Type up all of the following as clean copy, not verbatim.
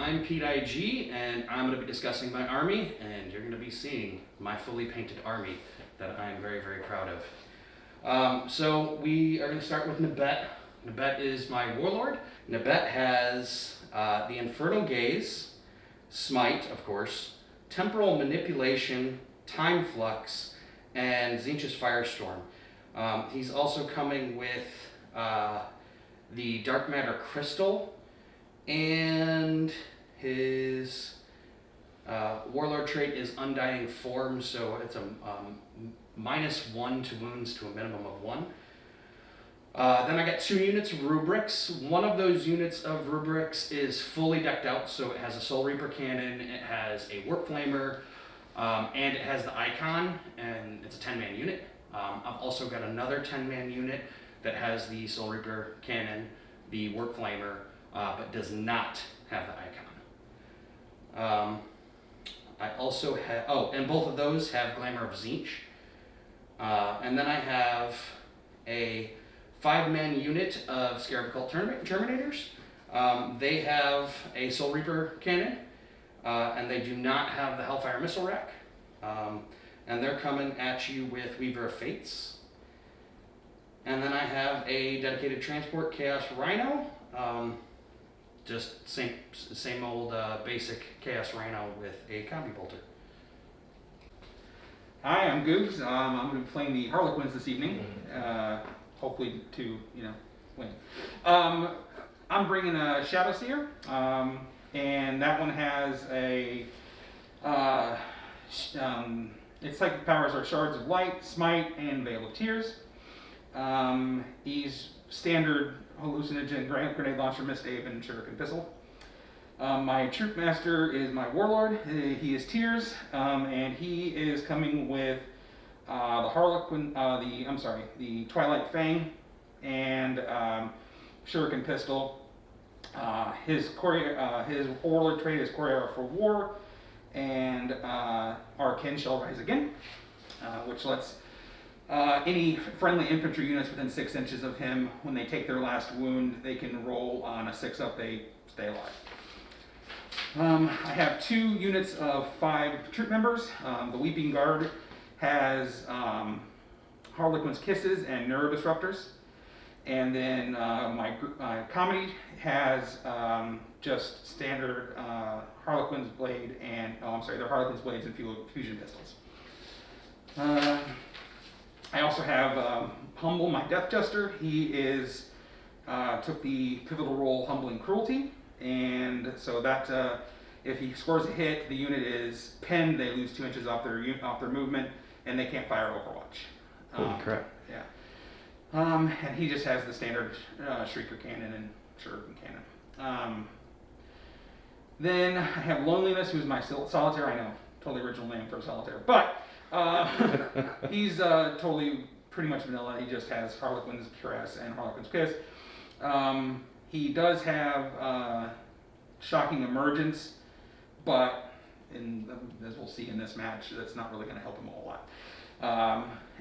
I'm Pete IG, and I'm going to be discussing my army, and you're going to be seeing my fully painted army that I'm very, very proud of. So we are going to start with Nabet. Nabet is my warlord. Nabet has the Infernal Gaze, Smite, of course, Temporal Manipulation, Time Flux, and Tzeentch's Firestorm. He's also coming with the Dark Matter Crystal, and his warlord trait is Undying Form, so it's a -1 to wounds to a minimum of 1. Then I got 2 units of rubrics. One of those units of rubrics is fully decked out, so it has a Soul Reaper cannon, it has a Warp Flamer, and it has the icon, and it's a 10-man unit. I've also got another 10-man unit that has the Soul Reaper cannon, the Warp Flamer, but does not have the icon. I also have, and both of those have Glamour of Tzeentch. And then I have a 5-man unit of Scarab Cult Terminators. They have a Soul Reaper cannon, and they do not have the Hellfire Missile Rack. And they're coming at you with Weaver of Fates. And then I have a dedicated transport Chaos Rhino. Just same old basic Chaos Rhino with a Combi Bolter. Hi, I'm Gibbs. I'm going to be playing the Harlequins this evening. Hopefully to, win. I'm bringing a Shadow Seer, and that one has a its psychic powers are Shards of Light, Smite, and Veil of Tears. He's standard hallucinogen, grenade launcher, Mistave, and shuriken pistol. My troop master is my warlord. He is Tears, and he is coming with the Twilight Fang and shuriken pistol. His warlord trait is Courier for War, and our Kin shall rise again, which lets any friendly infantry units within 6 inches of him, when they take their last wound, they can roll on a 6-up, they stay alive. I have 2 units of 5 troop members. The Weeping Guard has Harlequin's Kisses and Neurodisruptors. And then my comedy has just standard Harlequin's Blade and, they're Harlequin's Blades and Fusion Pistols. I also have Humble, my Death Jester. He is took the pivotal role Humbling Cruelty, and so that if he scores a hit, the unit is pinned. They lose 2 inches off their movement, and they can't fire Overwatch. Holy crap! Yeah. And he just has the standard Shrieker Cannon and Shuriken Cannon. Then I have Loneliness, who's my Solitaire. I know, totally original name for a Solitaire, but he's totally pretty much vanilla. He just has Harlequin's Caress and Harlequin's Kiss. He does have Shocking Emergence, but as we'll see in this match, that's not really going to help him a whole lot.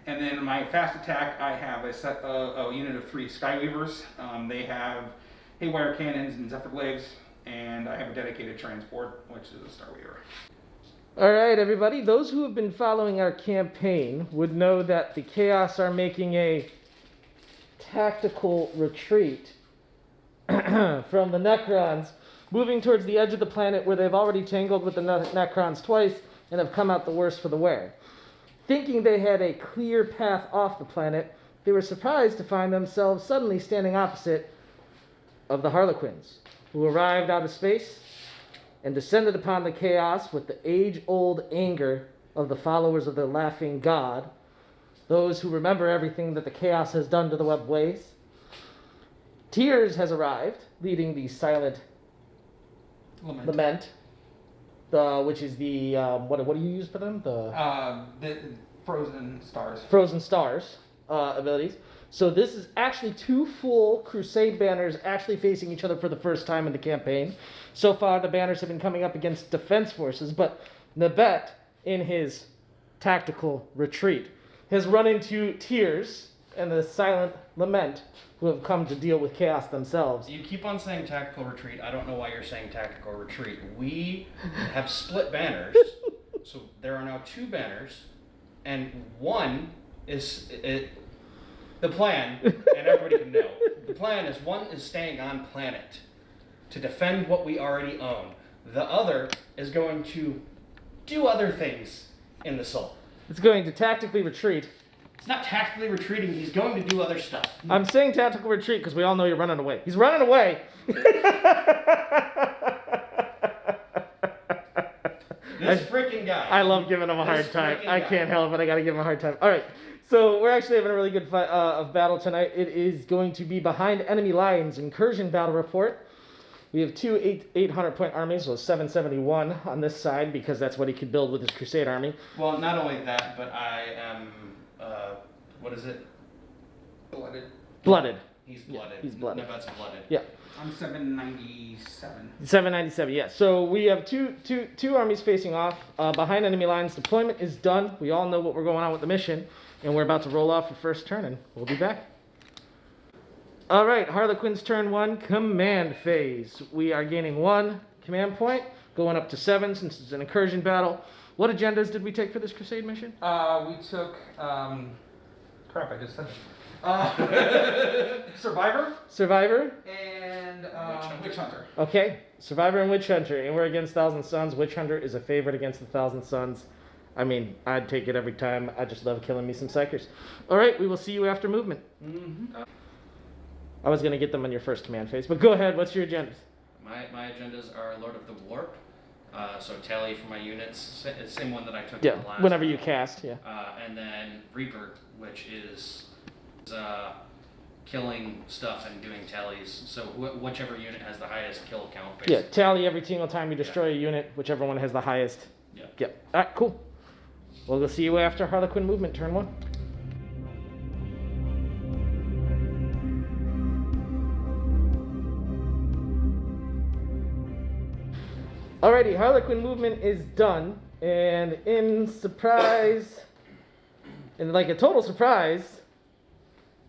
And then my fast attack, I have a unit of 3 Skyweavers. They have Haywire Cannons and Zephyr Glaives, and I have a dedicated transport, which is a Starweaver. All right, everybody. Those who have been following our campaign would know that the Chaos are making a tactical retreat from the Necrons, moving towards the edge of the planet where they've already tangled with the Necrons twice and have come out the worse for the wear. Thinking they had a clear path off the planet, they were surprised to find themselves suddenly standing opposite of the Harlequins, who arrived out of space and descended upon the Chaos with the age-old anger of the followers of the Laughing God, those who remember everything that the Chaos has done to the web ways. Tears has arrived, leading the Silent Lament, which is the, what do you use for them? The Frozen Stars. Frozen Stars abilities. So this is actually 2 full Crusade banners actually facing each other for the first time in the campaign. So far, the banners have been coming up against defense forces, but Nabet, in his tactical retreat, has run into Tears and the silent lament who have come to deal with chaos themselves. You keep on saying tactical retreat. I don't know why you're saying tactical retreat. We have split banners, so there are now 2 banners, and one is the plan, and everybody can know. The plan is one is staying on planet to defend what we already own. The other is going to do other things in the soul. It's going to tactically retreat. It's not tactically retreating. He's going to do other stuff. I'm saying tactical retreat because we all know you're running away. He's running away. This freaking guy. I love giving him a hard time. I can't help it. I got to give him a hard time. All right. So we're actually having a really good fight of battle tonight. It is going to be behind enemy lines incursion battle report. We have 2 800-point armies, so 771 on this side because that's what he could build with his Crusade army. Well, not only that, but I am. What is it? Blooded. He's blooded. Yeah, he's blooded. Nebet's blooded. Yeah. I'm 797. 797, yeah. So we have two armies facing off. Behind enemy lines, deployment is done. We all know what we're going on with the mission, and we're about to roll off for first turn, and we'll be back. All right, Harlequins Turn 1, command phase. We are gaining 1 command point, going up to 7 since it's an incursion battle. What agendas did we take for this Crusade mission? We took, crap, I just said it. Survivor, and Witch Hunter. Okay, Survivor and Witch Hunter, and we're against Thousand Suns. Witch Hunter is a favorite against the Thousand Suns. I mean, I'd take it every time. I just love killing me some Psychers. All right, we will see you after movement. Mm-hmm. I was going to get them on your first command phase, but go ahead. What's your agendas? My agendas are Lord of the Warp. So tally for my units, same one that I took Yeah, in the last whenever one. you cast, yeah. And then Reaper, which is killing stuff and doing tallies. So whichever unit has the highest kill count, basically. Yeah, tally every single time you destroy a unit, whichever one has the highest. Yeah. Yep. All right, cool. We'll see you after Harlequin movement, turn 1. Alrighty, Harlequin movement is done, and in like a total surprise,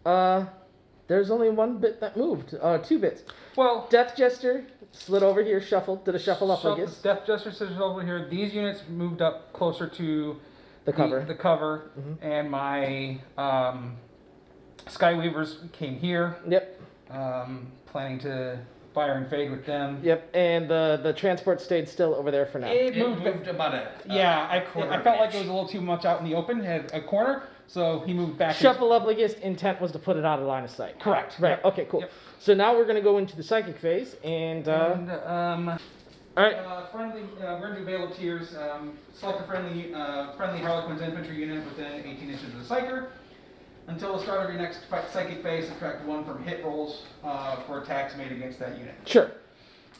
there's only 1 bit that moved, 2 bits. Well, Death Jester slid over here, shuffled, did a shuffle up, I guess. Death Jester sits over here. These units moved up closer to The cover. The cover, Mhm. and my Skyweavers came here. Yep. Planning to fire and fade with them. Yep, and the transport stayed still over there for now. It It moved. moved about I quarter felt like inch. it was a little too much out in the open. Had a corner, so he moved back. Shuffle Obligist intent was to put it out of line of sight. Correct. Right, Yep. okay, cool. Yep. So now we're going to go into the psychic phase, and all right. Friendly. We're gonna do Veil of Tears. Select a friendly Harlequins infantry unit within 18 inches of the Psyker. Until the start of your next psychic phase, subtract 1 from hit rolls for attacks made against that unit. Sure.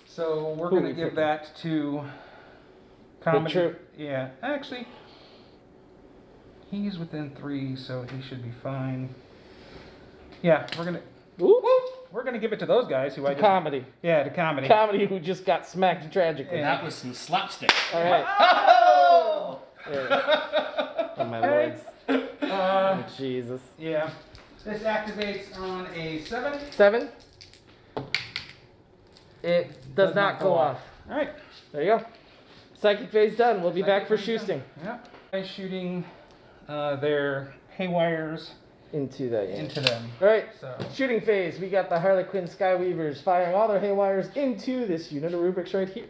So we're Who gonna we give picking? that to comedy. troop. Yeah, actually, he's within 3, so he should be fine. Yeah, we're gonna give it to those guys who I just Comedy. to comedy. Comedy who just got smacked tragically. Yeah. That was some slapstick. All right. Oh! Oh, my lords. Oh, Jesus. Yeah. This activates on a 7. 7. It does not go off. All right. There you go. Psychic phase done. We'll be back for Psychic phase shooting. done. Yeah. By shooting their haywires Into that unit. into them. All right. So Shooting phase. We got the Harlequin Skyweavers firing all their haywires into this unit of rubrics right here.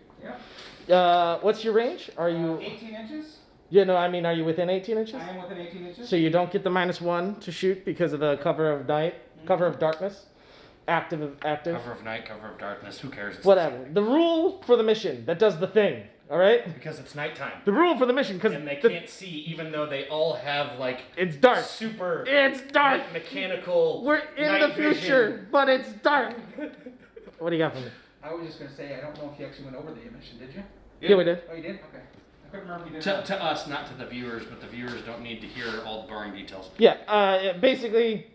yeah. What's your range? Are you? 18 inches. Yeah, no, I mean, are you within 18 inches? I am within 18 inches. So you don't get the -1 to shoot because of the cover of night, cover of darkness, active. Cover of night, cover of darkness. Who cares? It's Whatever. The rule for the mission that does the thing. All right. Because it's nighttime. The rule for the mission because And they can't see, even though they all have like it's dark. super. It's dark. Mechanical. We're in night the future, vision. but it's dark. What do you got for me? I was just gonna say I don't know if you actually went over the emission, did you? Yeah, we did. Oh, you did. Okay. I couldn't remember if you did. To us, not to the viewers, but the viewers don't need to hear all the boring details. Yeah. Basically,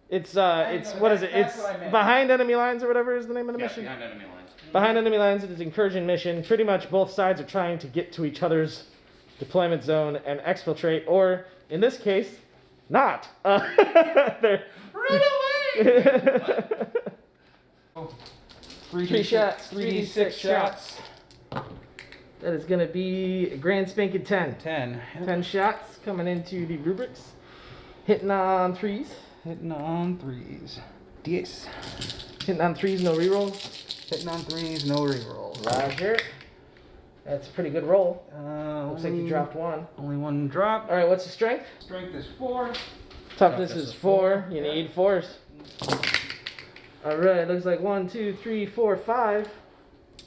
it's what is it? that's It's what I meant. behind enemy lines or whatever is the name of the Yeah, mission. behind enemy lines. Behind enemy lines, it is incursion mission. Pretty much both sides are trying to get to each other's deployment zone and exfiltrate, or in this case, not. They're Run away! Three shots, 3d6 shots. That is going to be a grand spanking 10. 10. 10 shots coming into the rubrics. Hitting on 3s. Hitting on 3s. DS. Hitting on 3s, no rerolls. Hitting on 3s, no rerolls. Roger. That's a pretty good roll. Looks like you Only- dropped one. Only one drop. All right, what's the strength? Strength is 4. Toughness is 4. You need 4s. All right, looks like 1, 2, 3, 4, 5.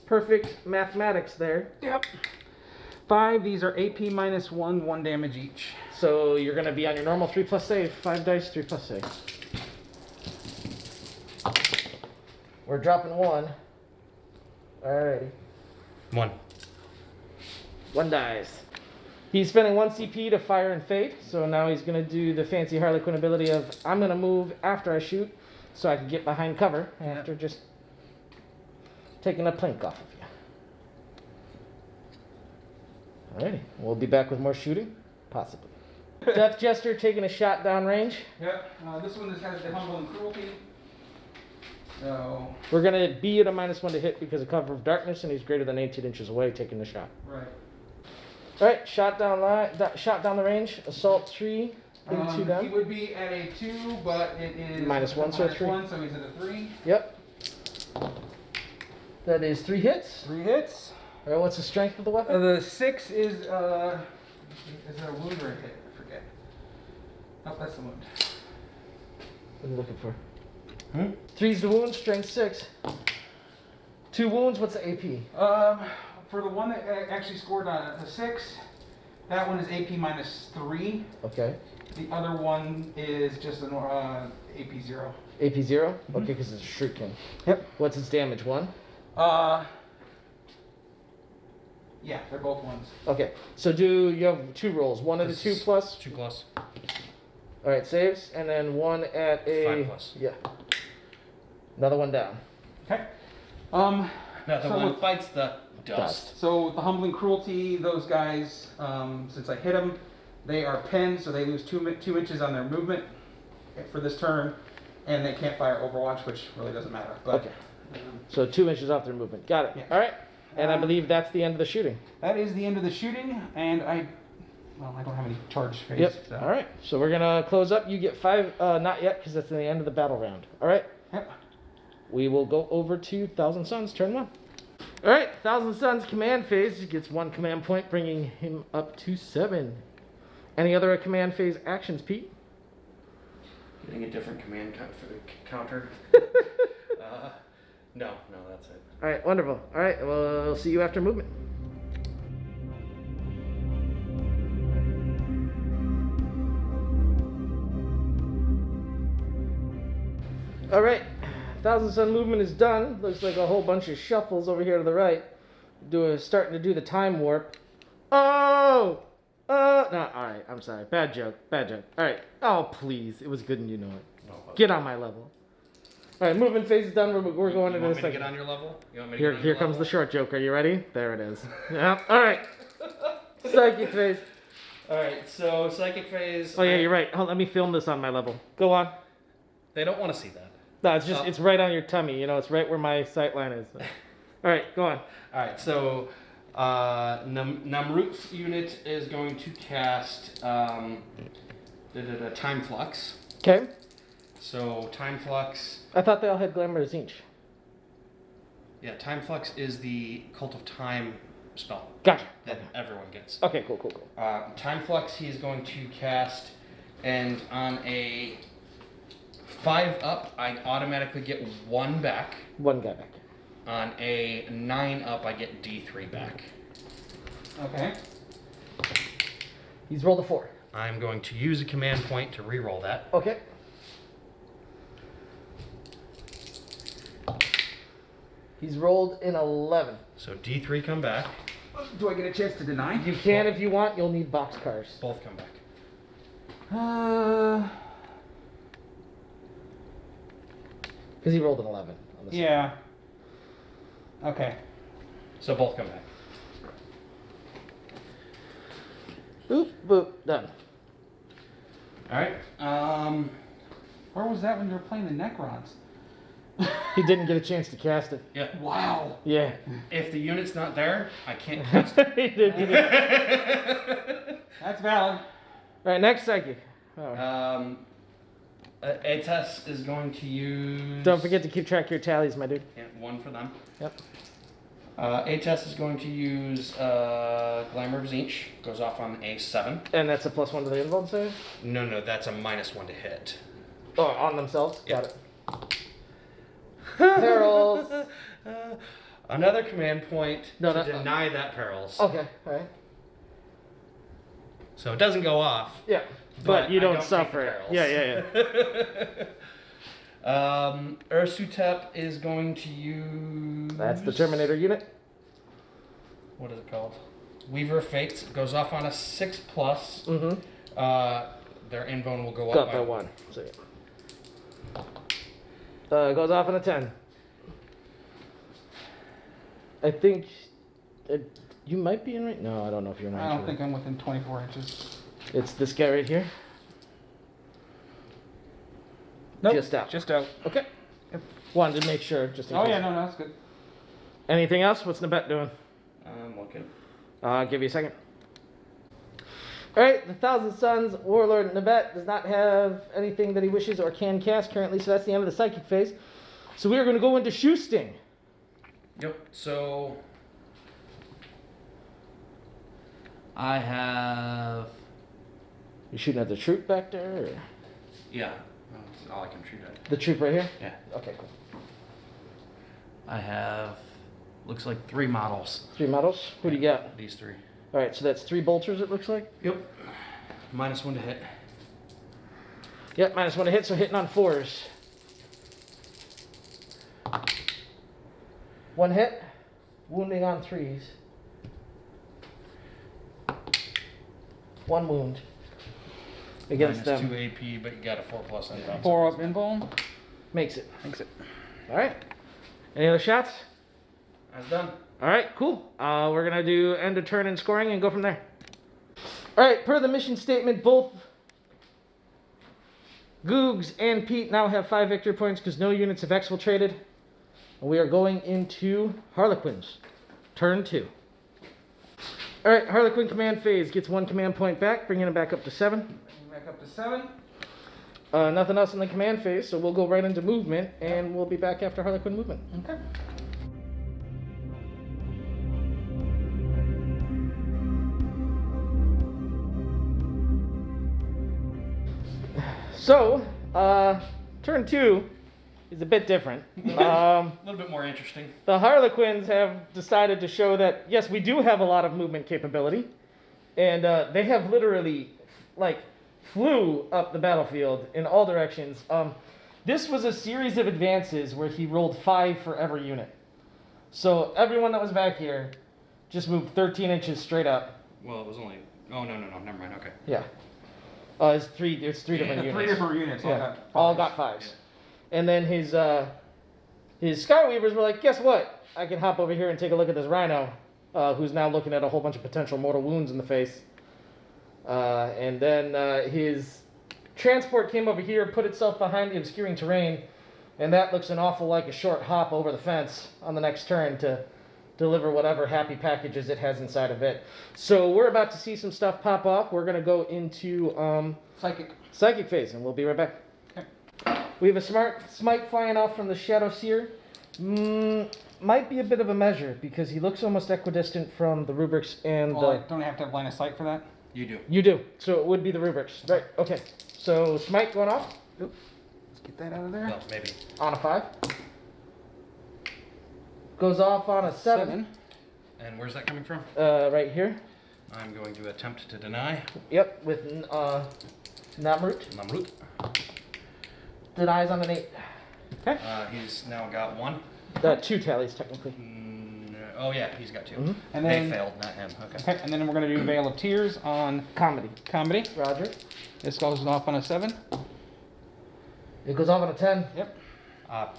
Perfect mathematics there. Yep. 5. These are AP minus 1, 1 damage each. So you're going to be on your normal 3+ save. 5 dice, 3+ save. We're dropping 1. Alrighty. 1. 1 dice. He's spending 1 CP to fire and fade. So now he's going to do the fancy Harlequin ability of I'm going to move after I shoot so I can get behind cover after just taking a plank off of you. Alrighty. We'll be back with more shooting. Possibly. Death Jester taking a shot downrange. Yep. This one just has the humble and cruelty. So. We're going to be at a -1 to hit because of cover of darkness, and he's greater than 18 inches away taking the shot. Right. Alright, shot down the range. Assault 3. Two He down. would be at a 2, but it is -1, so a 3. -1, so he's at a 3. Yep. That is 3 hits. 3 hits. Alright, what's the strength of the weapon? The 6 is it a wound or a hit? I forget. Oh, that's the wound. What are you looking for? 3's the wound, strength 6. 2 wounds, what's the AP? For the one that actually scored a 6, that one is AP minus 3. Okay. The other one is just an AP 0. AP 0? Okay, because it's a shuriken. Yep. What's its damage? 1? Yeah, they're both 1s. Okay, so you have 2 rolls. 1 at a 2 plus. 2 plus. Alright, saves, and then 1 at a 5 plus. Yeah. Another 1 down. Okay. Another So one with- bites the dust. So with the humbling cruelty, those guys, since I hit them, they are pinned, so they lose 2 inches on their movement for this turn, and they can't fire Overwatch, which really doesn't matter. But, Okay. So 2 inches off their movement. Got it. Yeah. Alright. And I believe that's the end of the shooting. That is the end of the shooting, and I don't have any charge phase. Yep. So. Alright. So we're going to close up. You get 5. Not yet, because that's the end of the battle round. Alright. Yep. We will go over to Thousand Suns, turn 1. Alright. Thousand Suns command phase. He gets 1 command point, bringing him up to 7. Any other command phase actions, Pete? Getting a different command counter. No, that's it. Alright, wonderful. Alright, well, we'll see you after movement. Alright, Thousand Sun movement is done. Looks like a whole bunch of shuffles over here to the right. Starting to do the time warp. Oh! No, alright, I'm sorry. Bad joke. Alright. Oh, please. It was good and you know it. Get on my level. Alright, movement phase is done. We're going into You want the me to second. get on your level? You want me to Here, get on here your comes the level? short joke. Are you ready? There it is. Yeah. All right. Psychic phase. Alright, so psychic phase. Oh yeah, you're right. Hold, let me film this on my level. Go on. They don't want to see that. No, it's just it's right on your tummy. You know, it's right where my sight line is. All right, go on. Alright, so Namrut's unit is going to cast Time Flux. Okay. So Time Flux, I thought they all had Glamour Zinch. yeah, Time Flux is the Cult of Time spell Gotcha. that everyone gets. Okay, cool. Time Flux he is going to cast, and on a 5 up, I automatically get 1 back. 1 guy back. On a 9 up, I get D3 back. Okay. He's rolled a 4. I'm going to use a command point to reroll that. Okay. He's rolled an 11. So D3 come back. Do I get a chance to deny? You can if you want. You'll need boxcars. Both come back. Because he rolled an 11. On this Yeah. Okay. So both come back. Boop, boop, done. Alright. Where was that when you were playing the Necrons? He didn't get a chance to cast it. Yeah. Wow. Yeah. If the unit's not there, I can't cast it. He did. That's valid. Alright, next psychic. Oh. Ates is going to use... Don't forget to keep track of your tallies, my dude. Yeah, 1 for them. Yep. Ates is going to use Glamour of Zinch. Goes off on A7. And that's a +1 to the invuln save? No, that's a -1 to hit. Oh, on themselves? Yeah. Got it. Perils. Another command point No, to no, deny that perils. Okay, alright. So it doesn't go off. Yeah. But you I don't take the suffer it. perils. Yeah. Ursutep is going to use... That's the Terminator unit. What is it called? Weaver of Fates. It goes off on a 6+. Mm-hmm. Their invuln will go Got up by 1. So, yeah. Goes off on a 10. I think you might be in range. No, I don't know if you're in range. I don't think I'm within 24 inches. It's this guy right here. Nope. Just out. Just out. Okay. Wanted to make sure. Just in Oh case. yeah, no, that's good. Anything else? What's Nabet doing? I'm looking. I'll give you a second. Alright, the Thousand Suns Warlord Nabet does not have anything that he wishes or can cast currently, so that's the end of the psychic phase. So we are going to go into Shoe Sting. Yep, so... I have... You shooting at the troop back there? Or? Yeah, that's all I can shoot at. The troop right here? Yeah. Okay, cool. I have... Looks like 3 models. 3 models? Who do you got? These 3. Alright, so that's 3 bolters it looks like? Yep. -1 to hit. Yep, -1 to hit, so hitting on 4s. 1 hit, wounding on 3s. 1 wound. Against them. -2 AP, but you got a 4+ invuln. 4 up invuln. Makes it. Makes it. Alright. Any other shots? That's done. Alright, cool. We're going to do end of turn and scoring and go from there. Alright, per the mission statement, both Googs and Pete now have 5 victory points because no units have exfiltrated. And we are going into Harlequins. Turn 2. Alright, Harlequin command phase gets 1 command point back, bringing it back up to 7. Back up to 7. Nothing else in the command phase, so we'll go right into movement, and we'll be back after Harlequin movement. Okay. So, turn 2 is a bit different. A little bit more interesting. The Harlequins have decided to show that, yes, we do have a lot of movement capability, and they have literally, flew up the battlefield in all directions. This was a series of advances where he rolled 5 for every unit. So everyone that was back here just moved 13 inches straight up. Well, it was only... Oh, no, never mind, okay. Yeah. There's three different units. 3 different units. Yeah. All got 5s. And then his Skyweavers were like, guess what? I can hop over here and take a look at this Rhino, who's now looking at a whole bunch of potential mortal wounds in the face. And then his transport came over here, put itself behind the obscuring terrain, and that looks an awful like a short hop over the fence on the next turn to deliver whatever happy packages it has inside of it. So we're about to see some stuff pop off. We're going to go into psychic phase, and we'll be right back. Okay. We have a smite flying off from the Shadow Seer. Might be a bit of a measure, because he looks almost equidistant from the rubrics and Well, don't I have to have line of sight for that? You do. You do. So it would be the rubrics. Right, okay. So smite going off. Oop. Let's get that out of there. Well, maybe. On a 5. Goes off on a 7. And where's that coming from? Right here. I'm going to attempt to deny. Yep, with Namrut. Namrut. Denies on an 8. Okay. He's now got 1. 2 tallies, technically. Oh, yeah, he's got 2. Mm-hmm. And then, they failed, not him. Okay. Okay, and then we're going to do Veil of Tears on Comedy. Roger. This goes off on a 7. It goes off on a 10. Yep.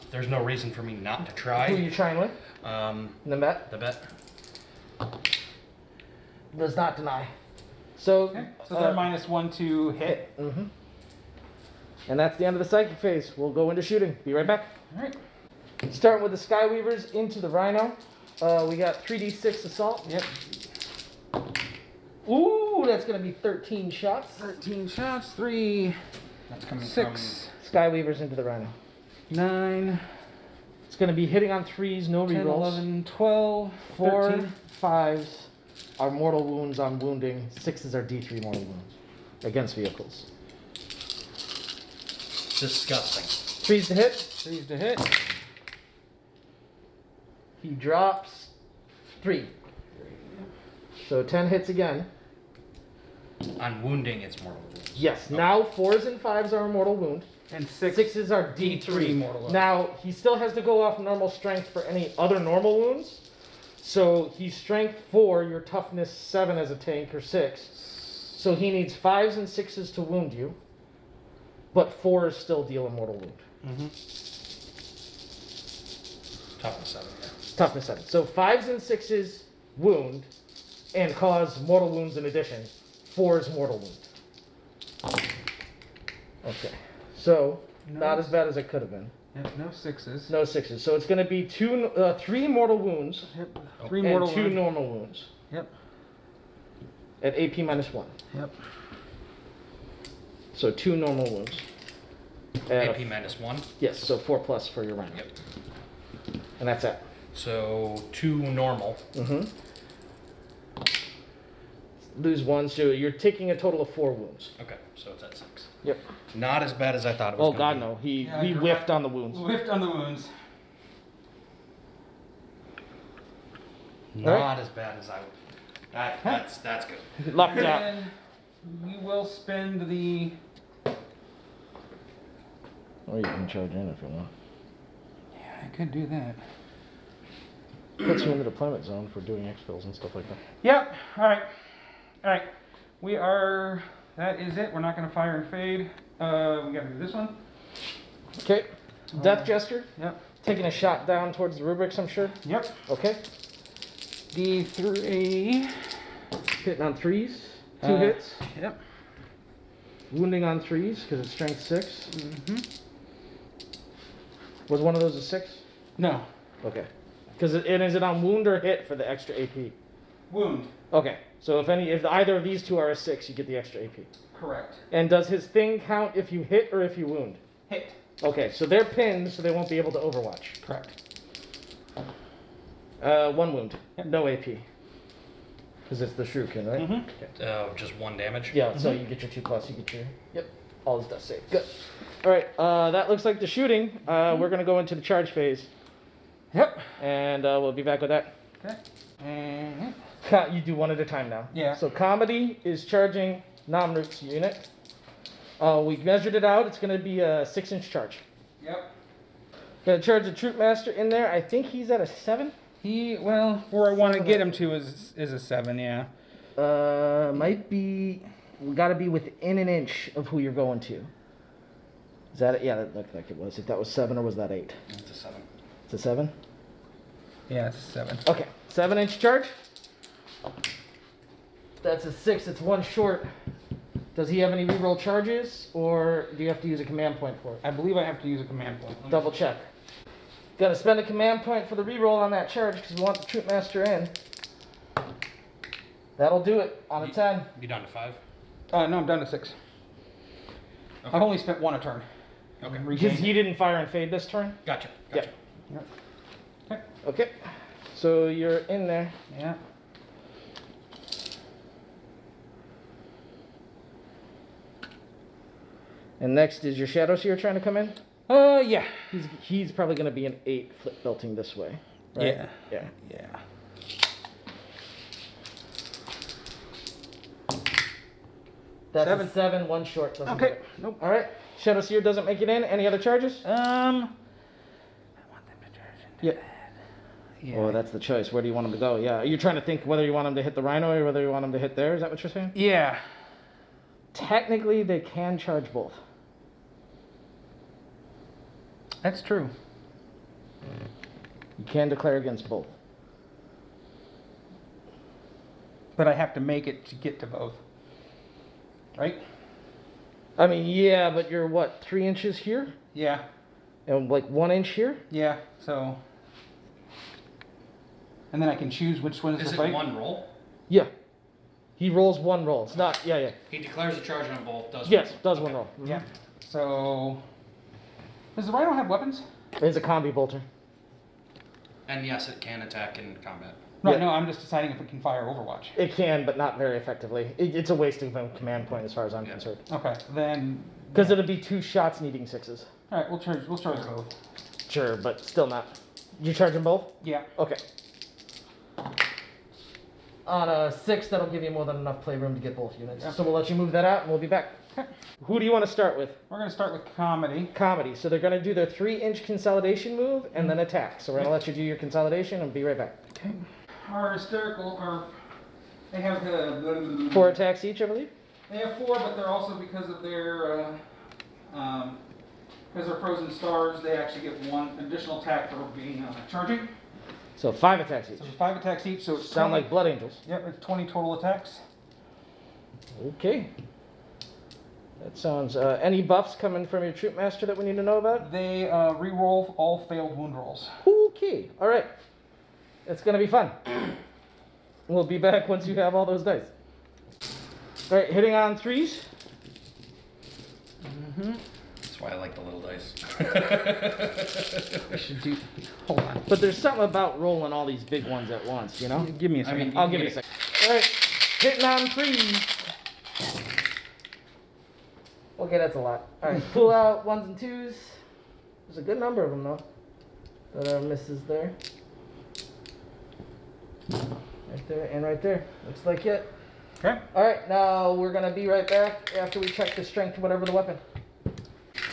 There's no reason for me not to try. Who are you trying with? The bet. The bet. Does not deny. So, Okay. So they're -1 to hit. Mm-hmm. And that's the end of the psychic phase. We'll go into shooting. Be right back. All right. Starting with the Skyweavers into the Rhino. We got 3d6 assault. Yep. Ooh, that's going to be 13 shots. 13 shots. 3. That's coming 6. Skyweavers into the Rhino. 9. It's going to be hitting on 3s, no 10, rerolls. 11, 12, 4, 13. 5s are mortal wounds on wounding. 6s are D3 mortal wounds against vehicles. Disgusting. 3s to hit. 3s to hit. He drops 3. So 10 hits again. On wounding, it's mortal wounds. Yes, now 4s and 5s are a mortal wound. And 6. 6s are D3 mortal wounds. Now, he still has to go off normal strength for any other normal wounds. So he's strength 4, your toughness 7 as a tank, or 6. So he needs 5s and 6s to wound you. But 4s still deal a mortal wound. Mm-hmm. Toughness 7, yeah. Toughness 7. So 5s and 6s wound and cause mortal wounds in addition. 4s mortal wound. Okay. So, not as bad as it could have been. Yep, no 6s. No 6s. So it's going to be 3 mortal wounds. Yep. 3 And mortal 2 wounds. normal wounds. Yep. At AP minus 1. Yep. So 2 normal wounds. At AP minus 1. yes, so 4 plus for your round. Yep. And that's it. So 2 normal. Mm-hmm. Lose 1, so you're taking a total of 4 wounds. Okay, so it's at 6. Yep. Not as bad as I thought it was. Oh gonna god, be. no. He Yeah, he you're whiffed right. on the wounds. Whiffed on the wounds. Not Alright. as bad as I would. That's good. Lucked out. And we will spend the. Or you can charge in if you want. Yeah, I could do that. Puts you in the deployment zone for doing exfils and stuff like that. Yep. All right. All right. We are. That is it. We're not going to fire and fade. We got to do this one. Okay. Death Gesture. Yep. Taking a shot down towards the rubrics, I'm sure. Yep. Okay. D3. Hitting on 3s. 2 hits. Yep. Wounding on 3s because it's strength 6. Mm-hmm. Was one of those a 6? No. Okay. Because is it on wound or hit for the extra AP? Wound. Okay. So if either of these two are a 6, you get the extra AP. Correct. And does his thing count if you hit or if you wound? Hit. Okay, so they're pinned, so they won't be able to overwatch. Correct. 1 wound. Yep. No AP. Because it's the shuriken, right? Mm-hmm. Okay. Just 1 damage. Yeah, so you get your 2 plus, you get your... Yep. All is death save. Good. Alright, that looks like the shooting. We're going to go into the charge phase. Yep. And we'll be back with that. Okay. And You do one at a time now. Yeah. So Comedy is charging Namrut's unit. We measured it out. It's going to be a 6-inch charge. yep. Going to charge a Troop Master in there. I think he's at a 7. Where I want to get him to is a 7. Yeah. Might be... We got to be within an inch of who you're going to. Is that it? Yeah, that looked like it was. If that was 7 or was that 8? It's a 7. It's a 7? Yeah, it's a 7. Okay, 7-inch charge. That's a 6. It's 1 short. Does he have any reroll charges, or do you have to use a command point for it? I believe I have to use a command point. Double check. Gotta spend a command point for the reroll on that charge because we want the Troop Master in. That'll do it on a 10. You down to 5? No, I'm down to 6. Okay. I've only spent 1 a turn. Okay. Because he didn't fire and fade this turn? Gotcha. Yeah. Yep. Okay. Okay. So you're in there. Yeah. And next is your Shadow Seer trying to come in? Yeah. He's probably going to be an 8 flip belting this way. Right? Yeah. Yeah. Yeah. That's 7. a 7, 1 short. Doesn't Okay. get it. Nope. All right. Shadow Seer doesn't make it in. Any other charges? I want them to charge into Yep. that. Yeah. Oh, that's the choice. Where do you want him to go? Yeah. You're trying to think whether you want him to hit the Rhino or whether you want him to hit there. Is that what you're saying? Yeah. Technically, they can charge both. That's true. You can declare against both. But I have to make it to get to both. Right? I mean, yeah, but you're what, 3 inches here? Yeah. And like 1 inch here? Yeah. So. And then I can choose which one is Is to it fight. one roll? Yeah. He rolls 1 roll. It's not, yeah. He declares a charge on both, does Yes, one. does 1 roll. Yeah. So. Does the Rhino have weapons? It's a combi bolter. And yes, it can attack in combat. No, Yeah. no. I'm just deciding if it can fire Overwatch. It can, but not very effectively. It's a waste of a command point as far as I'm concerned. Okay. Then. Because it'll be 2 shots needing 6s. All right. We'll charge both. Sure, but still not. You charge them both? Yeah. Okay. On a 6, that'll give you more than enough playroom to get both units. Yeah. So we'll let you move that out and we'll be back. Okay. Who do you want to start with? We're gonna start with comedy. Comedy. So they're going to do their 3-inch consolidation move and then attack. So we're going to let you do your consolidation and be right back. Okay. Our hysterical are. They have the. 4 attacks each, I believe? They have 4, but they're also because of their. Because they're frozen stars, they actually get 1 additional attack for being charging. So 5 attacks each. So 5 attacks each, so it's Sound 20. like Blood Angels. Yep, it's 20 total attacks. Okay. That sounds... any buffs coming from your Troop Master that we need to know about? They re-roll all failed wound rolls. Okay. All right. It's going to be fun. We'll be back once you have all those dice. All right, hitting on 3s. That's why I like the little dice. I should do. Hold on. But there's something about rolling all these big ones at once, you know? Give me a I second. mean, I'll give you a second. All right, hitting on 3s. Okay, that's a lot. All right, pull out 1s and 2s. There's a good number of them, though, that are misses there. Right there and right there. Looks like it. Okay. All right, now we're going to be right back after we check the strength of whatever the weapon.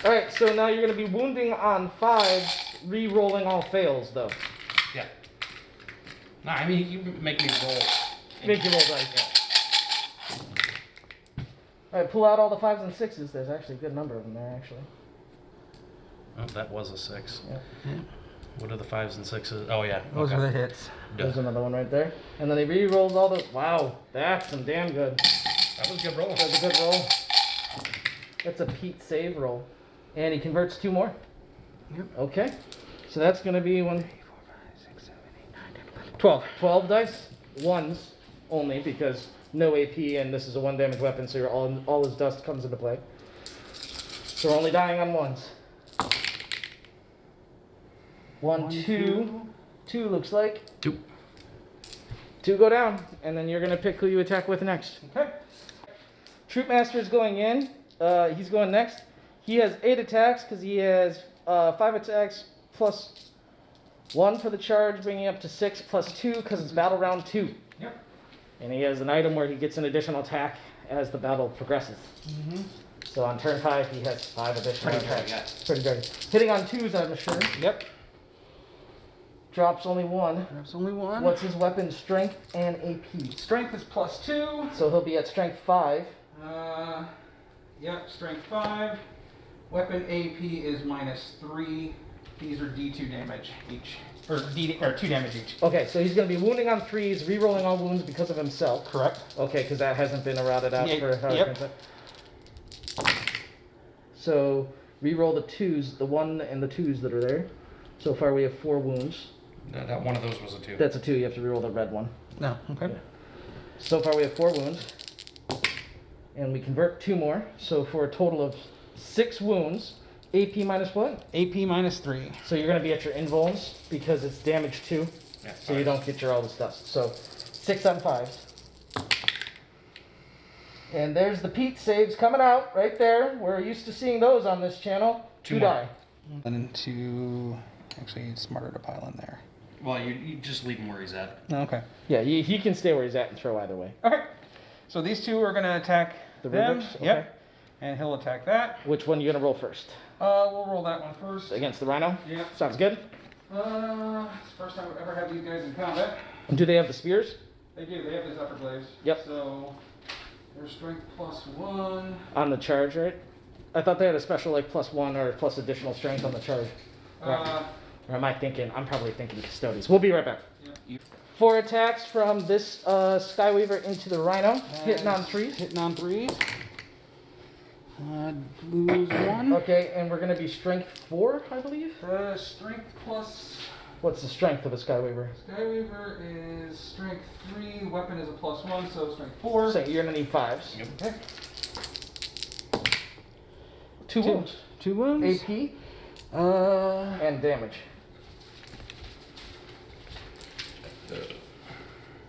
All right, so now you're going to be wounding on 5s, re-rolling all fails, though. Yeah. No, I mean, you make me roll. Make you roll dice. All right, pull out all the 5s and 6s. There's actually a good number of them there, actually. Oh, that was a 6. Yeah. What are the 5s and 6s? Oh, yeah. Those okay. are the hits. There's another one right there. And then he re-rolls all the... Wow, that's some damn good. That was a good roll. That's a good roll. That's a Pete save roll. And he converts 2 more. Yep. Okay. So that's going to be 1, 12. 12 dice. 1s only because no AP and this is a 1 damage weapon, so all his dust comes into play. So we're only dying on 1s. 1, 2. 2 looks like. 2. 2 go down, and then you're going to pick who you attack with next. Okay. Troop Master is going in. He's going next. He has 8 attacks because he has 5 attacks plus 1 for the charge, bringing up to 6 plus 2 because it's battle round 2. Yep. And he has an item where he gets an additional attack as the battle progresses. Mm-hmm. So on turn 5, he has 5 additional Pretty attacks. dirty, yeah. Pretty dirty. Hitting on 2s, I'm sure. Yep. Drops only 1. There's only 1. What's his weapon? Strength and AP. Strength is plus 2. So he'll be at strength 5. Yep, strength 5. Weapon AP is minus 3. These are D2 damage each. Or 2 damage each. Okay, so he's going to be wounding on 3s, re-rolling all wounds because of himself. Correct. Okay, because that hasn't been errated out Yeah, for Harlequins. yep. So re-roll the 2s, the 1 and the 2s that are there. So far we have 4 wounds. That one of those was a 2. That's a 2. You have to re-roll the red one. No, okay. So far we have 4 wounds. And we convert 2 more. So for a total of 6 wounds. AP minus what? AP minus 3. So you're going to be at your invulns because it's damage 2. Yeah, So you don't get your all this dust. So 6 on 5s. And there's the Pete saves coming out right there. We're used to seeing those on this channel. 2 more. die. And to... Actually, it's smarter to pile in there. Well, you just leave him where he's at. Okay. Yeah, he can stay where he's at and throw either way. Okay. So these 2 are going to attack The them. Rubiks? Okay. Yep. And he'll attack that. Which one are you going to roll first? We'll roll that one first. Against the Rhino? Yep. Sounds good. It's the first time I've ever had these guys in combat. Do they have the spears? They do. They have these upper glaives. Yep. So their strength plus 1. On the charge, right? I thought they had a special like plus 1 or plus additional strength on the charge. Or am I thinking? I'm probably thinking custodies. We'll be right back. Yep. 4 attacks from this Skyweaver into the Rhino. Hitting on 3s. Hitting on 3s. Lose 1. Okay, and we're gonna be strength 4, I believe. Strength plus. What's the strength of a Skyweaver? Skyweaver is strength 3. Weapon is a +1, so strength 4. So you're gonna need 5s. Yep. Okay. 2 wounds. 2 wounds. AP and damage.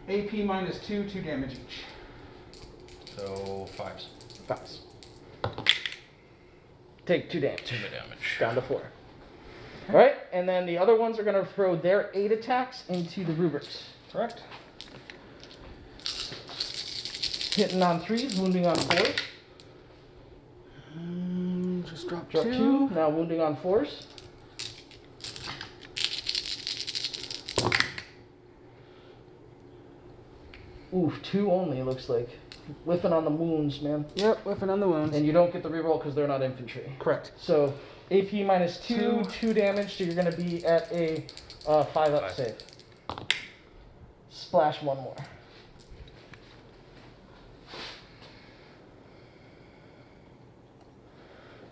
AP minus 2, 2 damage each. So 5s. 5s. Take 2 damage. 2 damage. Down to 4. Alright, and then the other ones are going to throw their 8 attacks into the rubrics. Correct. Hitting on 3s, wounding on 4s. Just drop, Drop 2. Now wounding on 4s. Oof, 2 only, looks like. Whiffing on the wounds, man. Yep, whiffing on the wounds. And you don't get the reroll because they're not infantry. Correct. So AP minus 2, 2. 2 damage, so you're going to be at a 5-up save. Splash 1 more.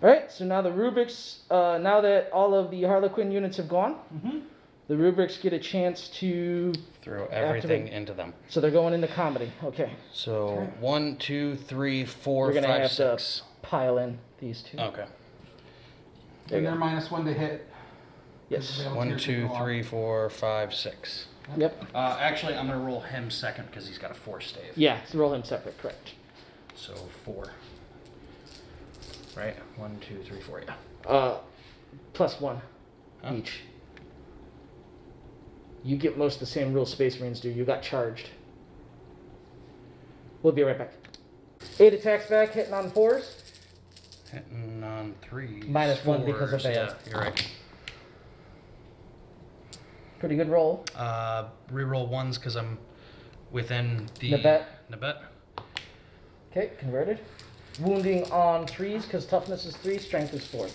Alright, so now the rubrics, now that all of the Harlequin units have gone, the rubrics get a chance to, Throw everything Activate. into them. so they're going into comedy. Okay, So 1, 2, 3, 4, we're going to 5, have 6. to pile in these 2. Okay. There And you they're go. -1 to hit. Yes. 1, 2, 3, 4, 5, 6. Yep. Actually, I'm gonna roll him second because he's got a 4 stave. Yeah, so roll him separate, correct. So 4. Right? 1, 2, 3, 4. Yeah. +1 Huh? each. You get most of the same rules Space Marines do. You got charged. We'll be right back. 8 attacks back, hitting on 4s. Hitting on 3s. -1 because of 4s. Yeah, Baal. you're right. Pretty good roll. Reroll 1s because I'm within the Nabet. Okay, converted. Wounding on 3s because toughness is 3, strength is 4.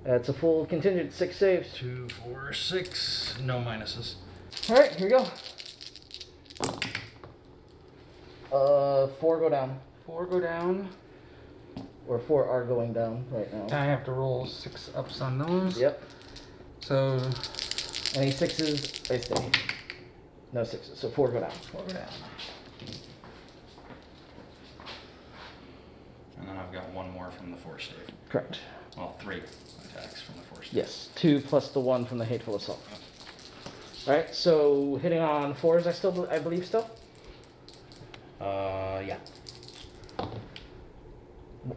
That's a full contingent, 6 saves. 2, 4, 6. No minuses. Alright, here we go. 4 go down. 4 go down. Or 4 are going down right now. I have to roll 6 ups on those. Yep. So Any 6s, they stay. No 6s, so 4 go down. 4 go down. And then I've got 1 more from the 4 stave. Correct. Well, 3 attacks from the 4 stave. Yes, 2 plus the 1 from the Hateful Assault. Alright, so hitting on 4s, I believe still? Yeah.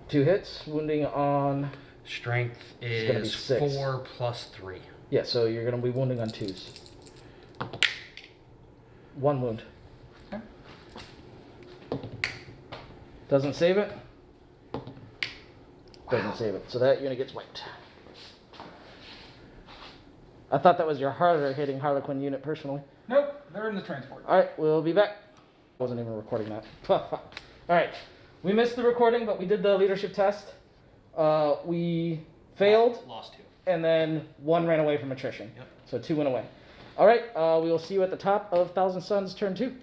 2 hits, wounding on... Strength It's gonna be is 6. 4 plus 3. Yeah, so you're going to be wounding on 2s. 1 wound. Okay. Doesn't save it. Doesn't save it. So that unit gets wiped. I thought that was your harder hitting Harlequin unit personally. Nope, they're in the transport. Alright, we'll be back. Wasn't even recording that. Alright, we missed the recording, but we did the leadership test. We failed, Lost 2. and then 1 ran away from attrition. Yep. So 2 went away. Alright, we will see you at the top of Thousand Suns turn 2. Go.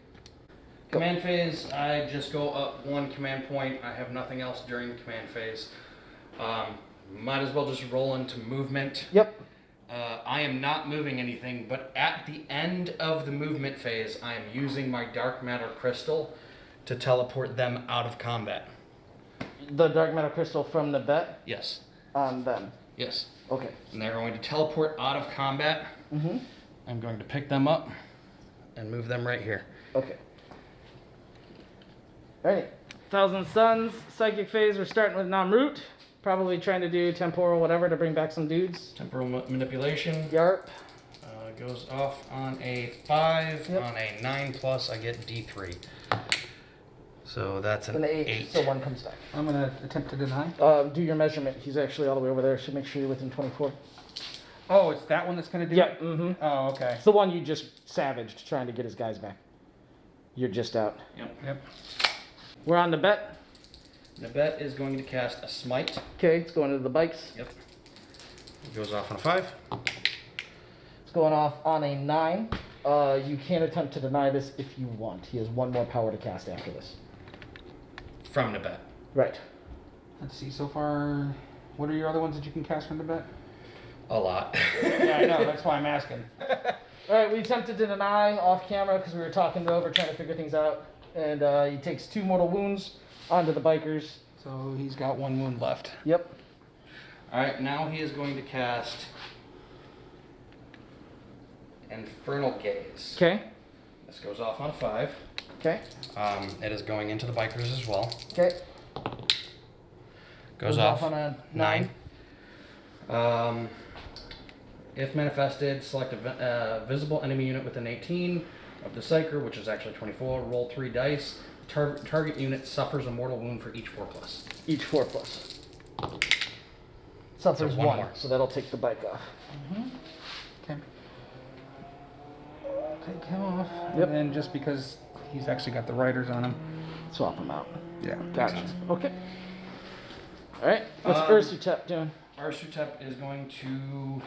Command phase, I just go up 1 command point. I have nothing else during the command phase. Might as well just roll into movement. Yep. I am not moving anything, but at the end of the movement phase, I am using my dark matter crystal to teleport them out of combat. The dark matter crystal from the bet Yes. on them. Yes. Okay. And they're going to teleport out of combat. Mm-hmm. I'm going to pick them up and move them right here. Okay. Alright. Thousand Suns, psychic phase, we're starting with Namrut. Probably trying to do temporal whatever to bring back some dudes. Temporal manipulation Yarp. goes off on a 5. Yep. On a 9+, I get D3. So that's An an 8, 8. so 1 comes back. I'm gonna attempt to deny. Do your measurement. He's actually all the way over there, so make sure you're within 24. Oh, it's that one that's gonna do Yeah, it? mm-hmm. Oh, okay. It's the one you just savaged trying to get his guys back. You're just out. Yep. We're on the bet. Nabet is going to cast a smite. Okay, it's going to the bikes. Yep. It goes off on a 5. It's going off on a 9. You can attempt to deny this if you want. He has 1 more power to cast after this. from Nibet. Right. Let's see, so far, what are your other ones that you can cast from the bet? A lot. Yeah, I know, that's why I'm asking. Alright, we attempted to deny off camera because we were talking over, trying to figure things out. And he takes 2 mortal wounds onto the bikers. So he's got 1 wound left. Yep. Alright, now he is going to cast Infernal Gaze. Okay. This goes off on a 5. Okay. It is going into the bikers as well. Okay. Goes off on a 9. If manifested, select a visible enemy unit within 18 of the Psyker, which is actually 24. Roll 3 dice. Target unit suffers a mortal wound for each 4+. Each 4+. Suffers So 1 one more. so that'll take the bike off. Okay. Take him off. Yep. And then just because he's actually got the riders on him. Swap them out. Yeah. Gotcha. Okay. Alright, what's Um, Ursutep doing? Arsutep is going to...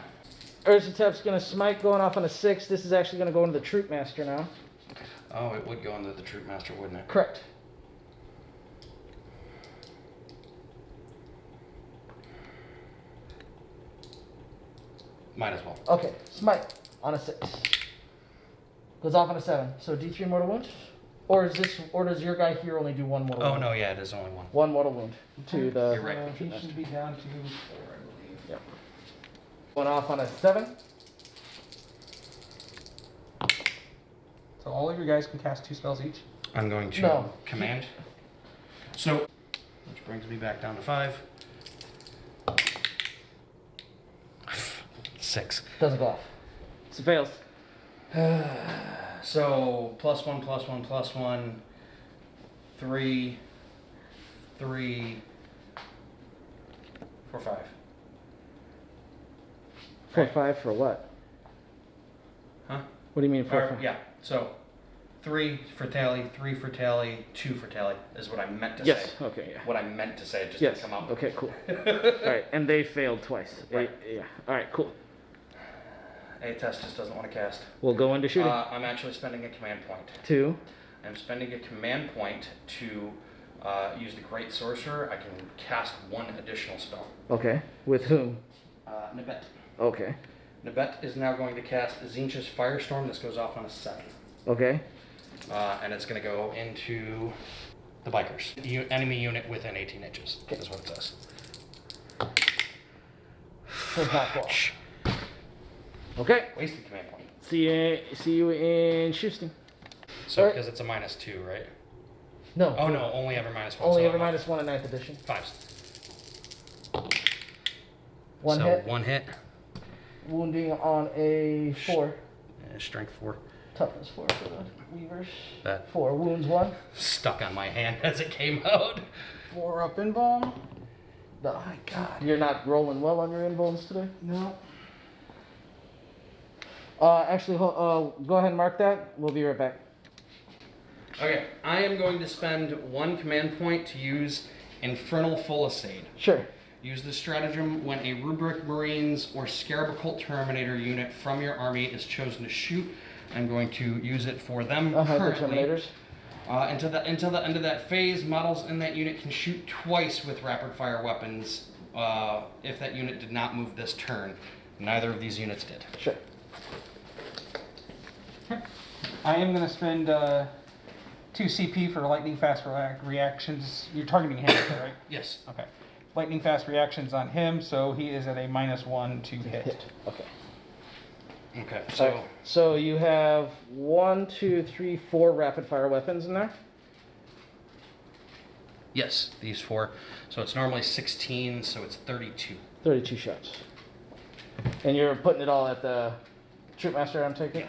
Ursutep's gonna smite going off on a 6. This is actually gonna go into the Troop Master now. Oh, it would go into the Troop Master, wouldn't it? Correct. Might as well. Okay, smite on a 6. Goes off on a 7. So D3 mortal wound? Or does your guy here only do 1 mortal Oh, wound? no, yeah, it is only 1. 1 mortal wound to the You're right. He should be down to 4, I believe. Yep. Going off on a 7. So all of your guys can cast 2 spells each? I'm going to No. command. So, which brings me back down to 5. 6. Doesn't go off. So fails. So, +1, +1, +1. 3, 3, 4, 5. 4-5 for what? Huh? What do you mean 4-5? Or, yeah, so 3 for tally, 3 for tally, 2 for tally is what I meant to Yes. say. Okay. Yeah. What I meant to say just Yes. didn't come out. Okay. Cool. All right, and they failed twice. Right. Yeah. All right. Cool. A test just doesn't want to cast. We'll go into shooting. I'm actually spending a command point. 2. I'm spending a command point to use the Great Sorcerer. I can cast 1 additional spell. Okay. With whom? Nibet. Okay. Nibet is now going to cast Zinch's Firestorm. This goes off on a 7. Okay. And it's going to go into the bikers. Enemy unit within 18 inches. Is what it says. Shh. Okay. Wasted command point. See you in shooting. So, Alright. because it's a -2, right? No. Oh no, only ever -1. Only so ever I'm -1 in 9th edition. 5s. 1 so hit. 1 hit. Wounding on a 4. Strength 4. Toughness 4 for the Weavers. That 4 wounds 1. stuck on my hand as it came out. 4 up in bone? No. Oh my God. You're not rolling well on your invulns today? No. Actually, go ahead and mark that. We'll be right back. Okay, I am going to spend 1 command point to use Infernal Gaze. Sure. Use this stratagem when a Rubric Marines or Scarab Occult Terminator unit from your army is chosen to shoot. I'm going to use it for them The currently. Terminators. Until the end of that phase, models in that unit can shoot twice with rapid fire weapons if that unit did not move this turn. Neither of these units did. Sure. I am going to spend 2 CP for lightning fast reactions. You're targeting him, right? Yes. Okay. Lightning fast reactions on him, so he is at a -1 to hit. Okay. Okay, So, so you have 1, 2, 3, 4 rapid fire weapons in there. yes, these 4. So it's normally 16, so it's 32. 32 shots. And you're putting it all at the Troop Master, I'm taking?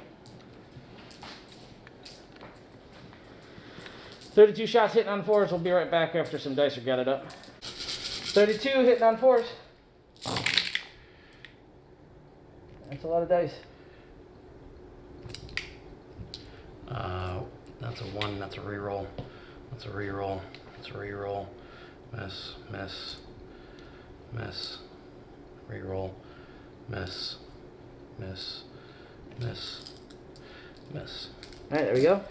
32 shots hitting on 4s. We'll be right back after some dice are gathered up. 32 hitting on 4s. That's a lot of dice. That's a 1, that's a reroll. That's a reroll. That's a reroll. Miss, miss, miss. Reroll. Miss, miss, miss, miss. Alright, there we go.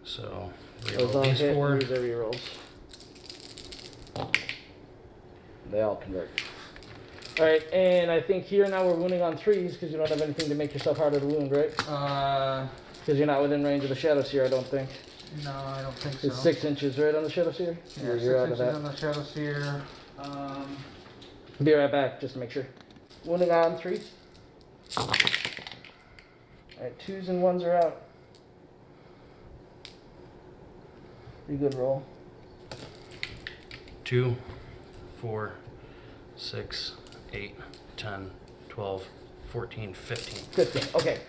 So, Those reroll all these hit. 4. These are rerolls. They all convert. All right, and I think here now we're wounding on 3s because you don't have anything to make yourself harder to wound, right? Because you're not within range of the Shadow Seer, I don't think. No, I don't think so. It's 6 inches, right, on the Shadow Seer? Yeah, Or 6 you're out inches of that. on the Shadow Seer. Be right back, just to make sure. Wounding on 3s. All right, 2s and 1s are out. Pretty good roll. 2, 4, 6, 8, 10, 12, 14, 15. 15. Okay.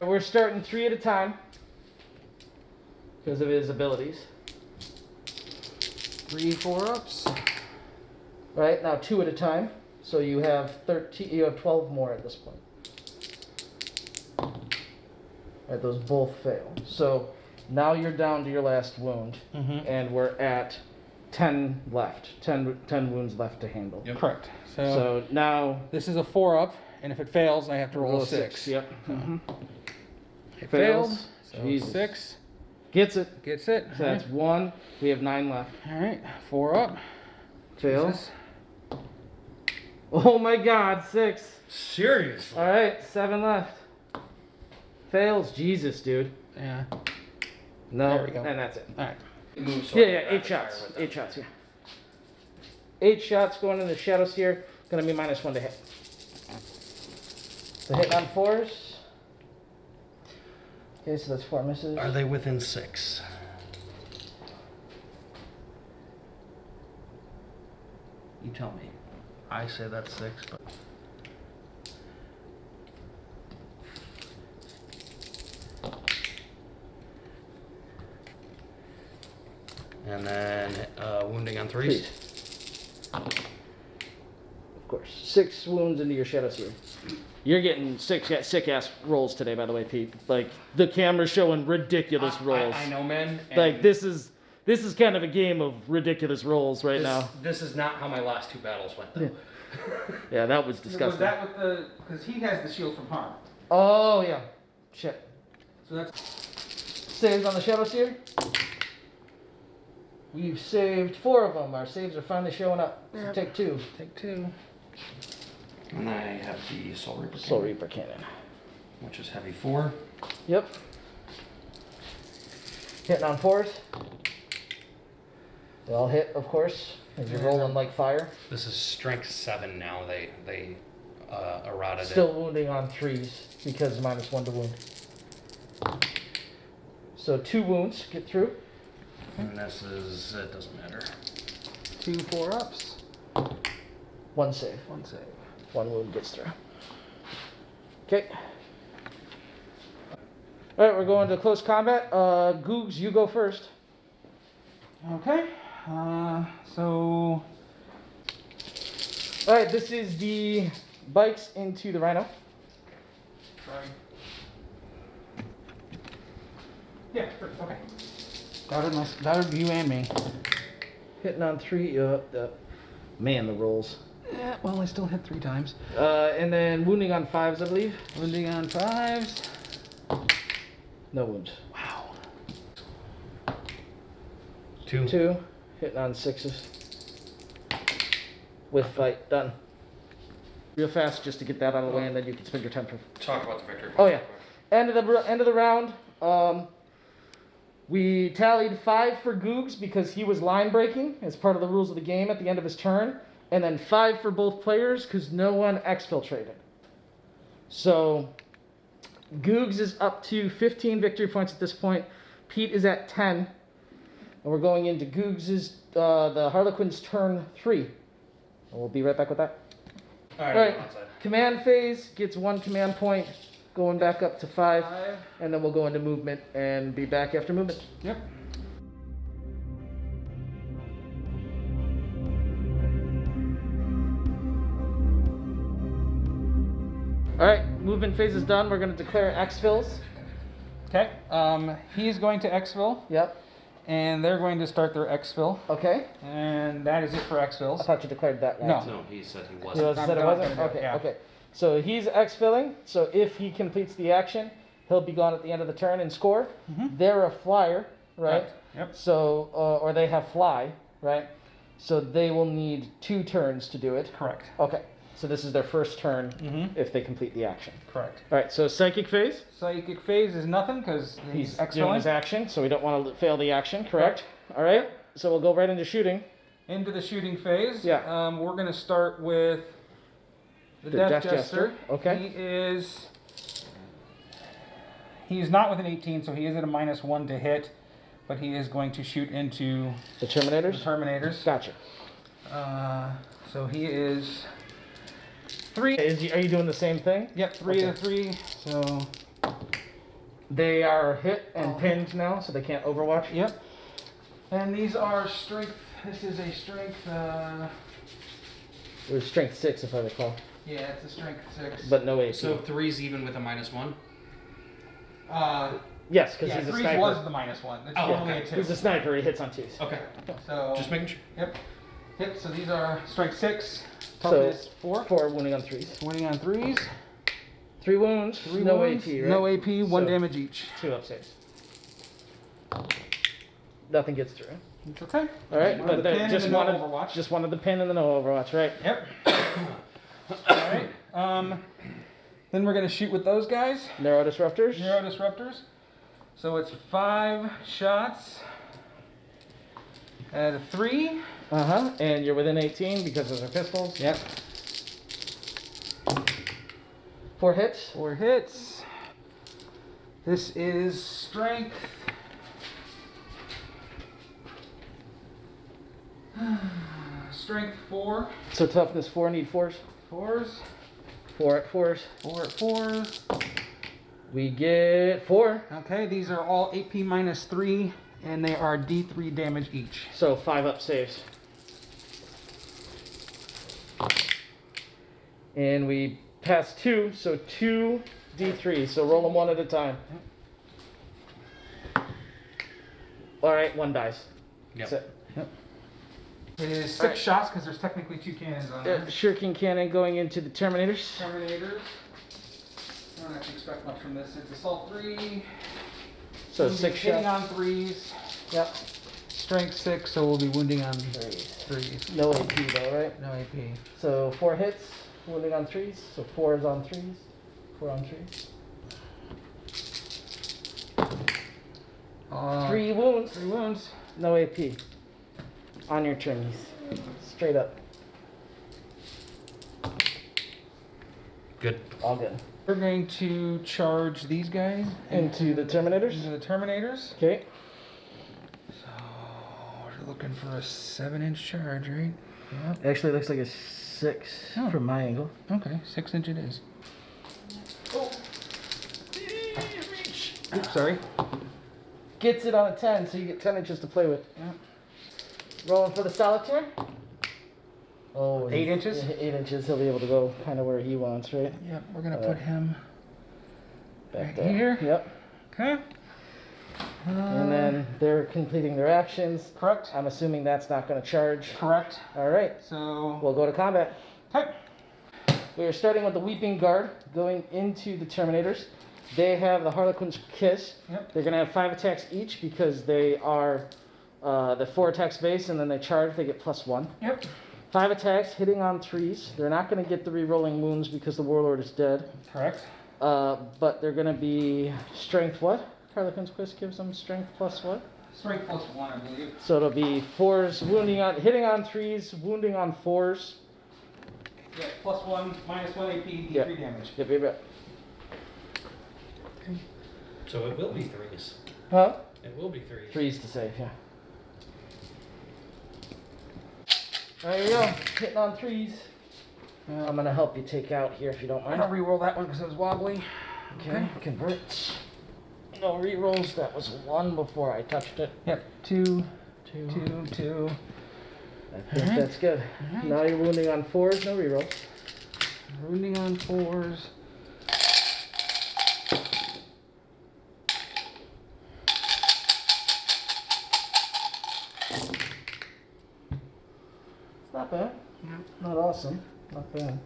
We're starting 3 at a time because of his abilities. 3 4-ups. Right now, 2 at a time. So you have 13. You have 12 more at this point. Right, those both fail. So now you're down to your last wound, and we're at 10 left. 10 wounds left to handle. Yep. Correct. So now This is a 4-up, and if it fails, I have to roll a 6. Yep. It Fails. failed. So Jesus. 6 Gets it. gets it. So that's 1. We have 9 left. All right. 4-up. Fails. Jesus. Oh my God, 6. Seriously? All right, 7 left. Fails. Jesus, dude. Yeah. No, There we go. and that's it. All right. Move so I Yeah, can 8 rapid shots. fire with them. 8 shots, yeah. 8 shots going into Shadow Seer. Gonna be -1 to hit. So hitting on 4s. Okay, so that's 4 misses. Are they within 6? You tell me. I say that's 6, but... And then wounding on 3s. Of course. 6 wounds into your Shadow Seer. You're getting sick ass rolls today, by the way, Pete. Like, the camera's showing ridiculous rolls. I know, man. and Like, this is kind of a game of ridiculous rolls right now. This is not how my last 2 battles went, though. Yeah, that was Was disgusting. that with the? Because he has the shield from harm. Oh, yeah. Shit. So that's. Saves on the Shadow Seer. We've saved 4 of them. Our saves are finally showing up. So Yep. take 2. Take 2. And I have the Soul Reaper Soul Cannon, Reaper Cannon. which is heavy 4. Yep. Hitting on 4s. They all hit, of course. As you're rolling like fire. This is strength 7 now. They eroded Still wounding on 3s because -1 to wound. So 2 wounds get through. it. And this is, it doesn't matter. 2 4-ups. 1 save. 1 save. 1 wound gets through. Okay. Alright, we're going to close combat. Googs, you go first. Okay. So. Alright, this is the bikes into the Rhino. Sorry. Yeah. Sure. Okay. Doubted you and me. Hitting on 3. Man, the rolls. Yeah. Well, I still hit 3 times. And then wounding on 5s, I believe. Wounding on 5s. No wounds. Wow. 2. 2. Hitting on 6s. With fight. Done. Real fast just to get that out of the way, and then you can spend your time for. Talk about the victory. Oh, yeah. End of the round. We tallied 5 for Googs because he was line breaking as part of the rules of the game at the end of his turn, and then 5 for both players because no one exfiltrated. So Googs is up to 15 victory points at this point. Pete is at 10, and we're going into Googs' the Harlequins Turn 3. And we'll be right back with that. All All right. outside. Command phase gets 1 command point, going back up to 5. And then we'll go into movement and be back after movement. Yep. Alright, movement phase is done. We're going to declare exfils. Okay. He's going to exfil, Yep. and they're going to start their exfil, Okay. and that is it for I exfils. thought you declared that right. No. No, he said he You wasn't. said it I'm wasn't? gonna do it, Okay, yeah. okay. So he's exfilling. So if he completes the action, he'll be gone at the end of the turn and score. Mhm. They're a flyer, right? Yep. So, or they have fly, right? So they will need 2 turns to do it. Correct. Okay. So this is their first turn Mm-hmm. if they complete the action. Correct. All right. So psychic phase. Psychic phase is nothing because He's he's doing his action, so we don't want to fail the action. Correct. All right. So we'll go right into shooting. Into the shooting phase. Yeah. We're going to start with the Death Jester. Okay. He's not with an 18, so he is at a -1 to hit, but he is going to shoot into The the Terminators. Terminators. Gotcha. So he is 3. Are you doing the same thing? Yep, 3 Okay. to 3. So They are hit and pinned now, so they can't overwatch. yep. And these are strength. This is a strength. It was strength 6, if I recall, Yeah, it's a strength 6. but no AP. So 3's even with a -1. yes, because Yeah, he's a 3 sniper. was the -1. It's Oh, normally okay. a 2. He's a sniper. He hits on 2s. Okay. So Just making sure. Yep. Yep. So these are strength 6. So Toughness 4. 4 wounding on 3s. 20 on 3s. 3 wounds. 3 no wounds, AP. Right? No AP. 1 So- damage each. 2 up saves. Nothing gets through. It's okay. All right, Wanted but the they pin just and the no wanted Overwatch. just wanted the pin and the no Overwatch, right? Yep. All right. Then we're gonna shoot with those guys. Neuro disruptors. Neuro disruptors. So it's 5 shots at a 3. And you're within 18 because those are pistols. Yep. 4 hits. 4 hits. This is strength. Strength 4. So toughness 4, need 4s. 4s. 4 at 4s. 4 at 4s. We get 4. Okay, these are all AP -3, and they are D3 damage each. So 5 up saves. And we pass 2, so 2 D3. So roll them 1 at a time. All right, 1 dies. Yep. That's it. It is 6 Alright. shots because there's technically 2 cannons on there. Shuriken cannon going into the Terminators. Terminators. I don't actually expect much from this. It's assault 3. So We'll be 6 hitting shots. on 3s. Yep. Strength 6, so we'll be wounding on 3s. 3s. No AP though, right? No AP. So 4 hits, wounding on 3s. So 4 is on 3s. 4 on 3s. 3 wounds. 3 wounds. No AP. On your turns. Straight up. Good. All good. We're going to charge these guys Into the Terminators. into the Terminators. Okay. So we're looking for a 7-inch charge, right? Yep. Actually, it looks like a 6 Oh. from my angle. Okay, 6-inch it is. Oh. Oops, sorry. Gets it on a 10, so you get 10 inches to play with. Yep. Rolling for the solitaire. Oh, 8 inches? 8 inches. He'll be able to go kind of where he wants, right? Yep, we're gonna put him Back right there. here. Yep. Okay. And then they're completing their actions. Correct. I'm assuming that's not going to charge. Correct. All right. So We'll go to combat. okay. We are starting with the Weeping Guard going into the Terminators. They have the Harlequins Kiss. Yep. They're going to have 5 attacks each because they are the 4 attacks base, and then they charge. They get +1. Yep. 5 attacks, hitting on 3s. They're not going to get the re-rolling wounds because the Warlord is dead. Correct. But they're going to be strength what? Harlequin's Quiz gives them strength plus what? Strength +1, I believe. So it'll be 4s, hitting on 3s, wounding on 4s. Yeah, +1, -1 AP, D3 Yep. damage. Yep. So it will be 3s. Huh? It will be 3s. 3s to save, yeah. There you go, hitting on 3s. I'm going to help you take out here if you don't I'm mind. gonna re-roll that one because it was wobbly. Okay, convert. No re-rolls, that was 1 before I touched it. Yep. 2, 2. 2, 2. I think that's good. Alright. Now you're wounding on 4s, no re-rolls. Wounding on 4s. It's not bad. Not awesome. Not bad. 1,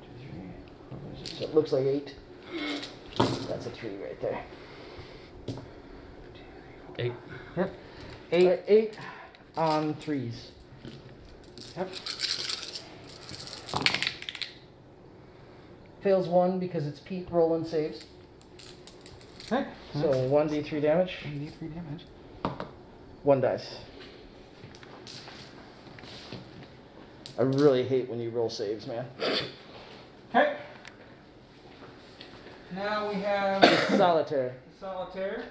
2, 3. What is it? So it looks like 8. That's a 3 right there. 2, 3, 4, 8. Yep. 8. 8 on 3s. Yep. Fails 1 because it's Pete rolling saves. Okay. So 1d3 damage. 1d3 damage. 1 dice. I really hate when you roll saves, man. Okay. Now we have Solitaire. Solitaire.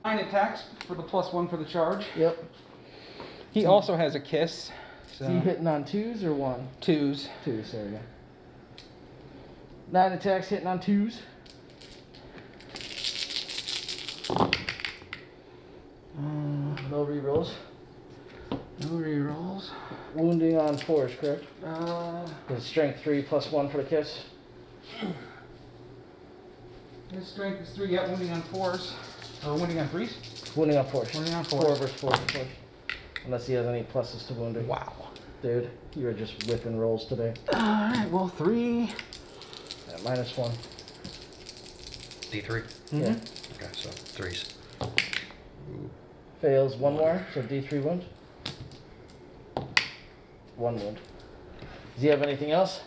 9 attacks for the +1 for the charge. Yep. He also has a kiss. So Is he hitting on 2s or 1? 2s. 2s, there we go. 9 attacks hitting on 2s. No rerolls. No rerolls. Wounding on 4s, correct? His strength 3 +1 for the kiss. His strength is 3. Yeah, wounding on 4s. Or wounding on 3s. Wounding on 4s. Wounding on 4 4s. versus 4 versus 4. Unless he has any pluses to wounding. Wow. Dude, you are just whipping rolls today. Alright, well, 3. Yeah, -1. D3. Yeah. Okay, so 3s. Fails 1 more, so D3 wound. 1 wound. Does he have anything else?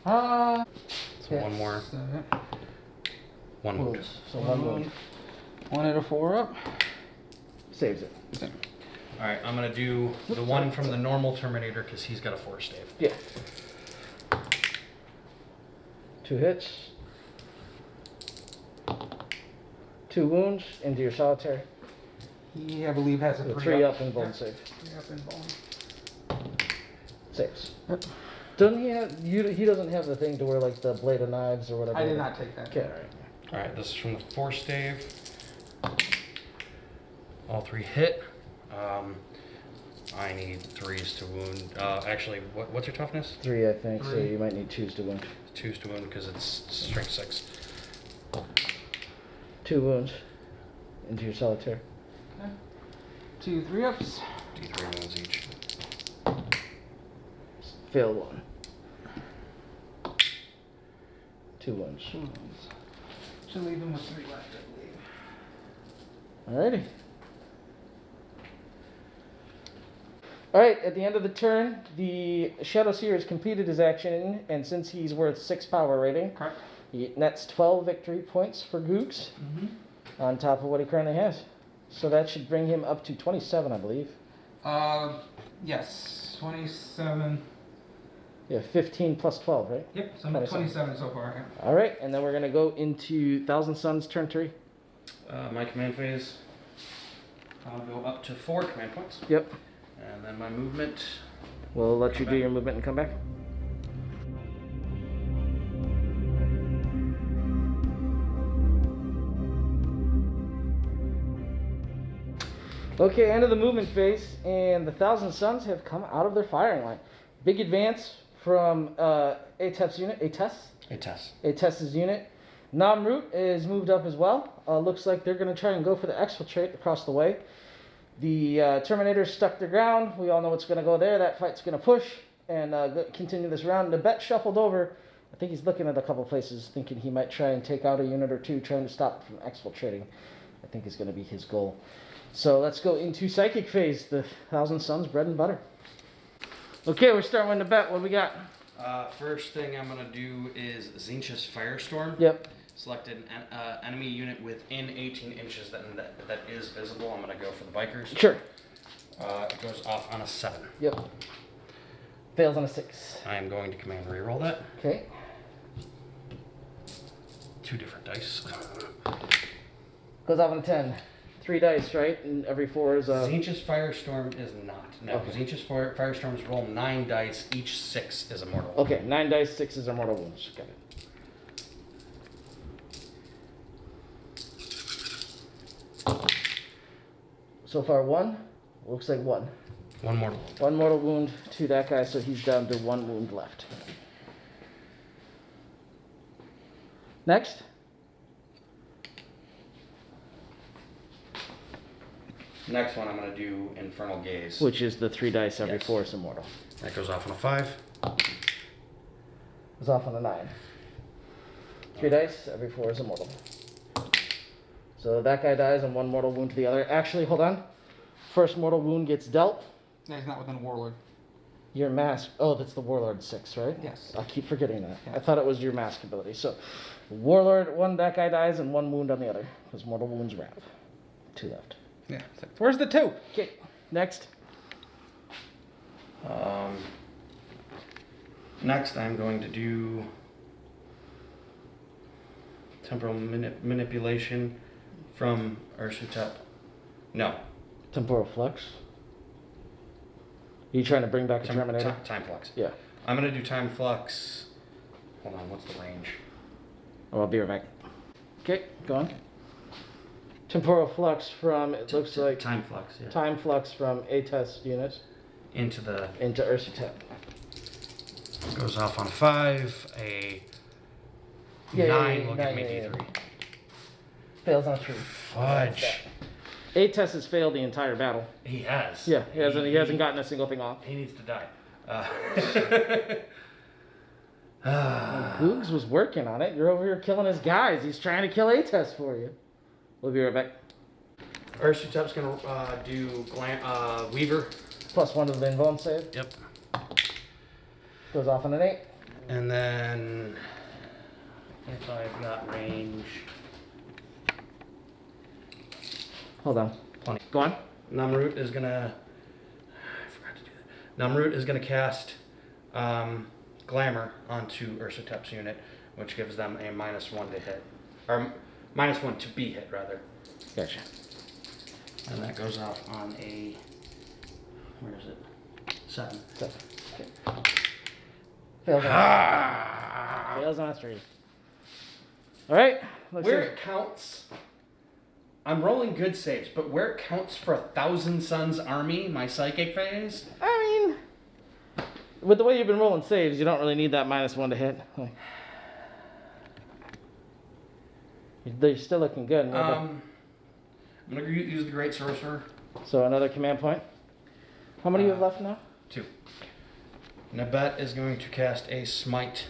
So Yeah. 1 more. So, 1 wound. Wounds. So 1 wound. 1 out of 4 up. Saves it. Alright, I'm gonna do the one from the normal Terminator because he's got a 4 stave. Yeah. 2 hits. 2 wounds into your solitaire. He, I believe, has a So 3 3 up and bone Yep. save. 3 up and bone. Saves. Yep. Doesn't he have? He doesn't have the thing to where like the blade of knives or whatever. I did not take that. Okay, alright. Alright, this is from the 4 stave. All 3 hit. I need 3s to wound. Actually, what's your toughness? 3, I think. So 3. you might need 2s to wound. 2s to wound because it's strength 6. 2 wounds into your solitaire. Okay. 2 3 ups. D3 wounds each. Fail 1. 2 wounds. Should leave him with 3 left, I believe. Alrighty. Alright, at the end of the turn, the Shadow Seer has completed his action, and since he's worth 6 power rating, Correct. he nets 12 victory points for Gooks on top of what he currently has. So that should bring him up to 27, I believe. Yes. 27. Yeah, 15 plus 12, right? Yep, so I'm 27. 27 so far. Yeah. Alright, and then we're going to go into Thousand Suns turn 3. My command phase, I'll go up to 4 command points. Yep. And then my movement. We'll let you Come do back. your movement and come back. Okay, end of the movement phase, and the Thousand Suns have come out of their firing line. Big advance from Atep's unit, Ates's unit. Namrut is moved up as well. Looks like they're going to try and go for the exfiltrate across the way. The Terminators stuck their ground. We all know what's going to go there. That fight's going to push and continue this round. The bet shuffled over. I think he's looking at a couple places, thinking he might try and take out a unit or two, trying to stop it from exfiltrating. I think is going to be his goal. So let's go into Psychic phase, the Thousand Suns bread and butter. Okay, we're starting with the bet. What do we got? First thing I'm going to do is Zinch's Firestorm. Yep. Select an enemy unit within 18 inches that is visible. I'm going to go for the bikers. Sure. It goes off on a 7. Yep. Fails on a 6. I am going to command reroll that. Okay. 2 different dice. Goes off on a 10. 3 dice, right? And every 4 is Zinch's Firestorm is not. No, Okay. Zinch's Firestorms roll 9 dice. Each 6 is a mortal. Okay, 9 dice, 6 is our mortal wounds. Got it. So far, 1. Looks like 1. 1 mortal. 1 mortal wound to that guy, so he's down to 1 wound left. Next. Next one I'm going to do Infernal Gaze. Which is the 3 dice, every Yes. 4 is immortal. That goes off on a 5. Goes off on a 9. 3 dice, every 4 is immortal. So that guy dies and 1 mortal wound to the other. Actually, hold on. First mortal wound gets dealt. No, he's not within Warlord. Your mask. Oh, that's the Warlord 6, right? Yes. I keep forgetting that. Yeah. I thought it was your mask ability. So, Warlord, 1, that guy dies, and 1 wound on the other. Because mortal wounds wrap. 2 left. Yeah. So where's the 2? Okay, next. Next, I'm going to do temporal manipulation from Ursutep. No. Temporal Flux. Are you trying to bring back a Terminator? Time Flux. Yeah. I'm going to do Time Flux. Hold on, what's the range? Oh, I'll be right back. Okay, go on. Temporal Flux from, it looks like, Time Flux, yeah. Time Flux from A-test units Into Ursutep. goes off on 5. A Yeah, 9 will give nine, me yeah, D3. Fails on 3. Fudge. A-test has failed the entire battle. He has. Yeah, he hasn't gotten a single thing off. He needs to die. Googs was working on it. You're over here killing his guys. He's trying to kill A-test for you. We'll be right back. Ursutep's going to do Weaver. +1 to the invuln save. Yep. Goes off on an 8. And then if I've got range, Hold on. plenty. Go on. Namrut is gonna. I forgot to do that. Namrut is gonna cast Glamour onto Ursutep's unit, which gives them a -1 to hit, or -1 to be hit rather. Gotcha. And that goes off on a. Where is it? 7. 7. Okay. Fails on Fails on 3. All right. Let's Where see. it counts, I'm rolling good saves, but where it counts for 1,000 Suns Army, my psychic phase. I mean, with the way you've been rolling saves, you don't really need that -1 to hit. Like, they're still looking good. I'm gonna use the Great Sorcerer. So another command point. How many you have left now? 2. Nabet is going to cast a Smite,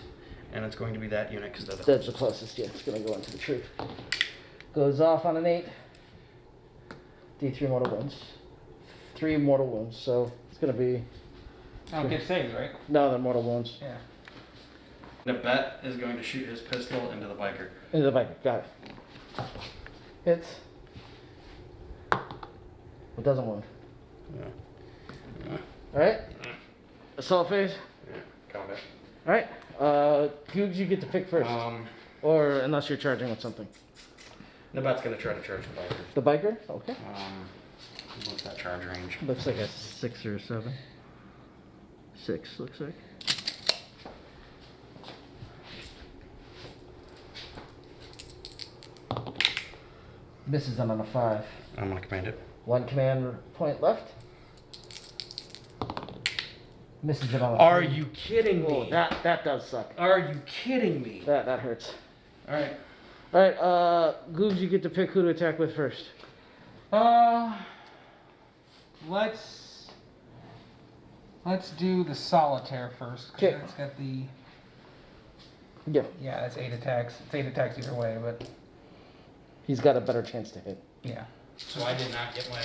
and it's going to be that unit because they're the That's the closest. Yeah, it's gonna go into the truth. Goes off on an 8. D3 mortal wounds. 3 mortal wounds. So it's gonna be I don't get saves, right? no, they're mortal wounds. Yeah. Nabet is going to shoot his pistol into the biker. Into the biker. Got it. Hits. It doesn't wound. Yeah. All right. Assault phase. Yeah. Combat. All right. Googs, you get to pick first, or unless you're charging with something. Nabet's going to try to charge the biker. The biker. Okay. What's that charge range? Looks like a 6 or 7. 6 looks like. Misses them on a 5. I'm going to command it. 1 command point left. Misses it on a 3. Are you kidding Oh, me? that does suck. Are you kidding me? That hurts. All right. All right, Googs, you get to pick who to attack with first. Let's do the Solitaire first. 'Cause 'Kay. It's got the Yeah, that's 8 attacks. It's 8 attacks either way, but he's got a better chance to hit. yeah. So I did not get my.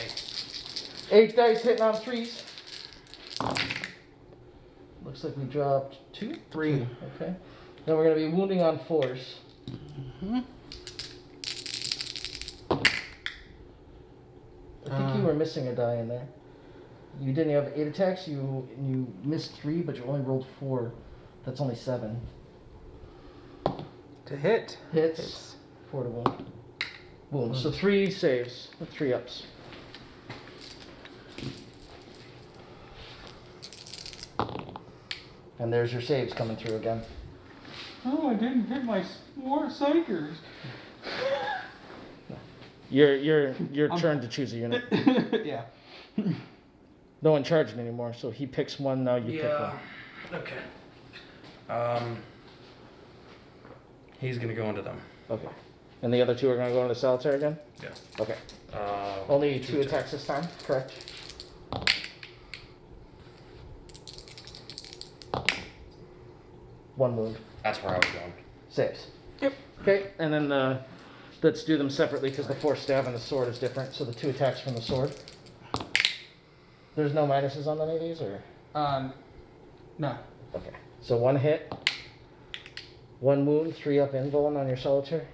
8 dice hitting on 3s. Looks like we dropped 2? 3. Okay. Then we're going to be wounding on 4s. I think you were missing a die in there. You didn't have 8 attacks, you missed 3, but you only rolled 4. That's only 7. To hit. Hits. 4 to wound. Wounds. So 3 saves with 3 ups. And there's your saves coming through again. Oh, I didn't hit my more psychers. Your turn to choose a unit. Yeah. No one charging anymore, so he picks one, now you pick one. Okay. He's gonna go into them. Okay. And the other 2 are going to go into solitaire again? Yeah. Okay. Only 2 attacks. attacks this time, correct? One wound. That's where I was going. Saves. Yep. Okay, and then the Let's do them separately because the force stab and the sword is different. So the 2 attacks from the sword. There's no minuses on any of these, or? No. Okay. So 1 hit, 1 wound, 3 up invuln on your solitaire.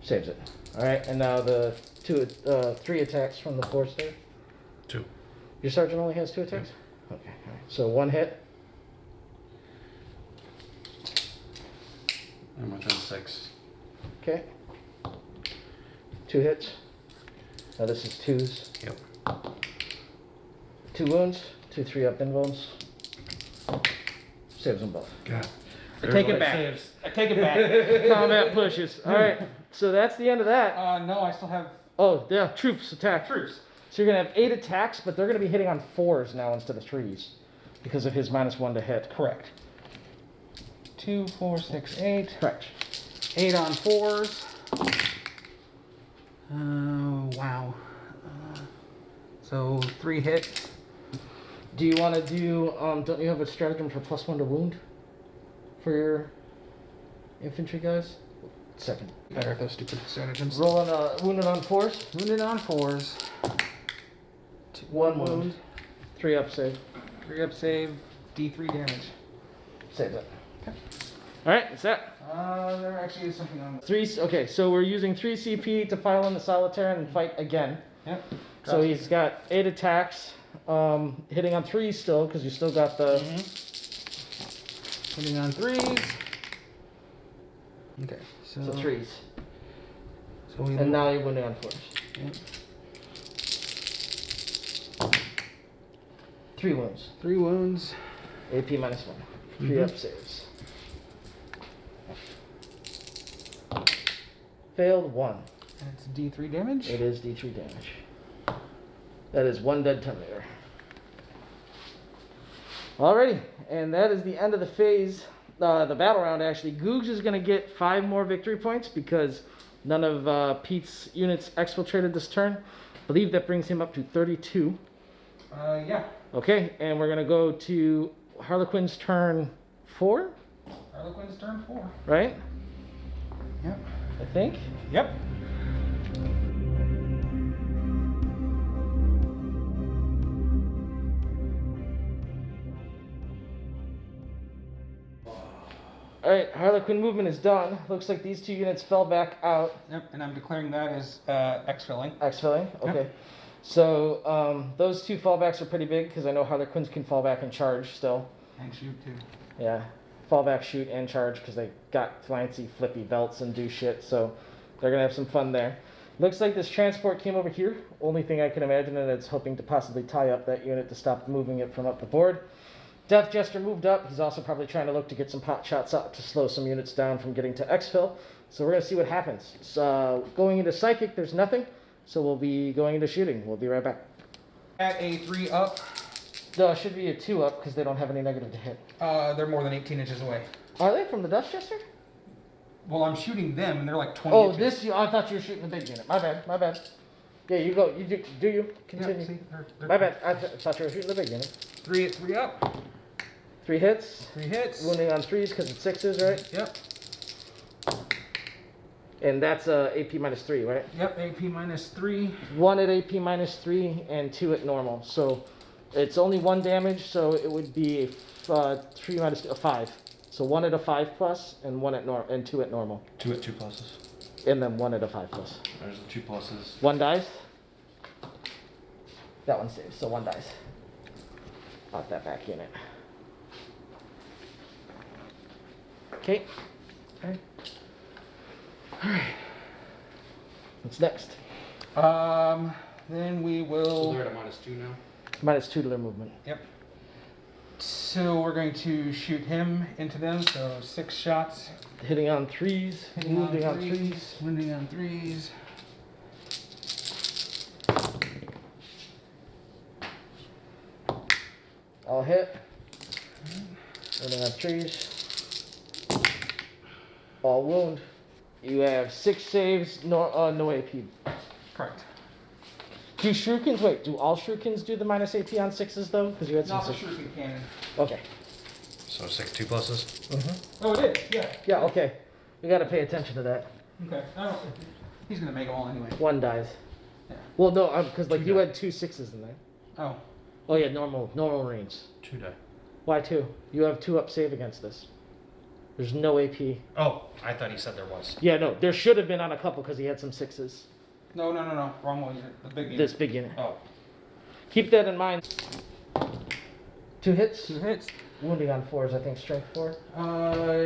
Saves it. All right, and now the 3 attacks from the force stab. 2. Your sergeant only has 2 attacks? Okay, all right. So 1 hit. I'm within 6. Okay. 2 hits. Now this is 2s. Yep. 2 wounds, 2 3 up invulns. Saves them both. God. I take it back. Saves. I take it back. Combat pushes. All right. So that's the end of that. No, I still have Oh, yeah, troops attack. troops. So you're gonna have 8 attacks, but they're gonna be hitting on 4s now instead of 3s because of his -1 to hit. Correct. 2, 4, 6, 8. Correct. 8 on 4s. Wow. So 3 hits. Do you want to do? Don't you have a stratagem for +1 to wound for your infantry guys? Second. Better at those stupid stratagems. Rolling wounded on 4s. Wounded on 4s. 1 wound. 3 up save. 3 up save. D3 damage. Save it. Okay. All right, it's that. There actually is something on. 3. Okay, so we're using 3 CP to pile in the solitaire and fight again. Yep. So he's got 8 attacks, hitting on 3s still because you still got the. Hitting on 3s. Okay. So 3s. So we. And now you're wounding on 4s. Yep. 3 wounds. 3 wounds. AP -1. 3 up saves. Failed 1. And it's D3 damage. It is D3 damage. That is 1 dead Terminator. Alrighty, and that is the end of the phase, the battle round actually. Googs is going to get 5 more victory points because none of Pete's units exfiltrated this turn. I believe that brings him up to 32. Yeah. Okay, and we're going to go to Harlequins Turn 4, Harlequins Turn 4. right? Yep. I think. Yep. Alright, Harlequin movement is done. Looks like these 2 units fell back out. Yep. And I'm declaring that as exfilling. Exfilling? Okay. Yep. So, those 2 fallbacks are pretty big because I know Harlequins can fall back and charge still. And shoot too. Yeah. Fall back, shoot, and charge because they got fancy flippy belts and do shit. So, they're going to have some fun there. Looks like this transport came over here. Only thing I can imagine, and it's hoping to possibly tie up that unit to stop moving it from up the board. Death Jester moved up. He's also probably trying to look to get some pot shots up to slow some units down from getting to exfil. So we're going to see what happens. So going into Psychic, there's nothing. So we'll be going into shooting. We'll be right back. At a 3 up. Should be a 2 up because they don't have any negative to hit. They're more than 18 inches away. Are they from the Death Jester? Well, I'm shooting them, and they're like 20 Oh, inches. I thought you were shooting the big unit. My bad. Yeah, you go. You do you. Continue. Yeah, see, they're My bad. I thought you were shooting the big unit. 3 at 3 up. 3 hits. 3 hits. Wounding on 3s because it's 6s, right? Yep. And that's AP -3, right? Yep. AP -3. 1 at AP -3 and 2 at normal. So it's only 1 damage, so it would be a 3 minus a 5. So 1 at a 5+ and 1 at and 2 at normal. 2 at 2 pluses. And then 1 at a 5+. There's the 2 pluses. 1 dies. That one saves, so 1 dies. Off that back unit. Okay. Okay. Alright. What's next? Then we So will. they're at a -2 now. -2 to their movement. Yep. So we're going to shoot him into them. So 6 shots. Hitting on 3s, wounding on 3s. Wounding on 3s. All hit. Wounding on 3s. All wound. You have 6 saves, no AP. Correct. Do shurikens, wait, do all shurikens do the -AP on 6s though? Because you had some Not the 6. shuriken cannon. Okay. So 6 2 pluses. Oh, it is. Yeah. Yeah, okay. We gotta pay attention to that. Okay. He's gonna make them all anyway. One dies. Yeah. Well, no, because like Two you die. had 2 6s in there. Oh. Oh yeah, normal range. 2 die. Why 2? You have 2 up save against this. There's no AP. Oh, I thought he said there was. Yeah, no, there should have been on a couple because he had some 6s. No. Wrong one. The big unit. This big unit. Oh. Keep that in mind. 2 hits. 2 hits. Wounding on 4s, I think strength 4.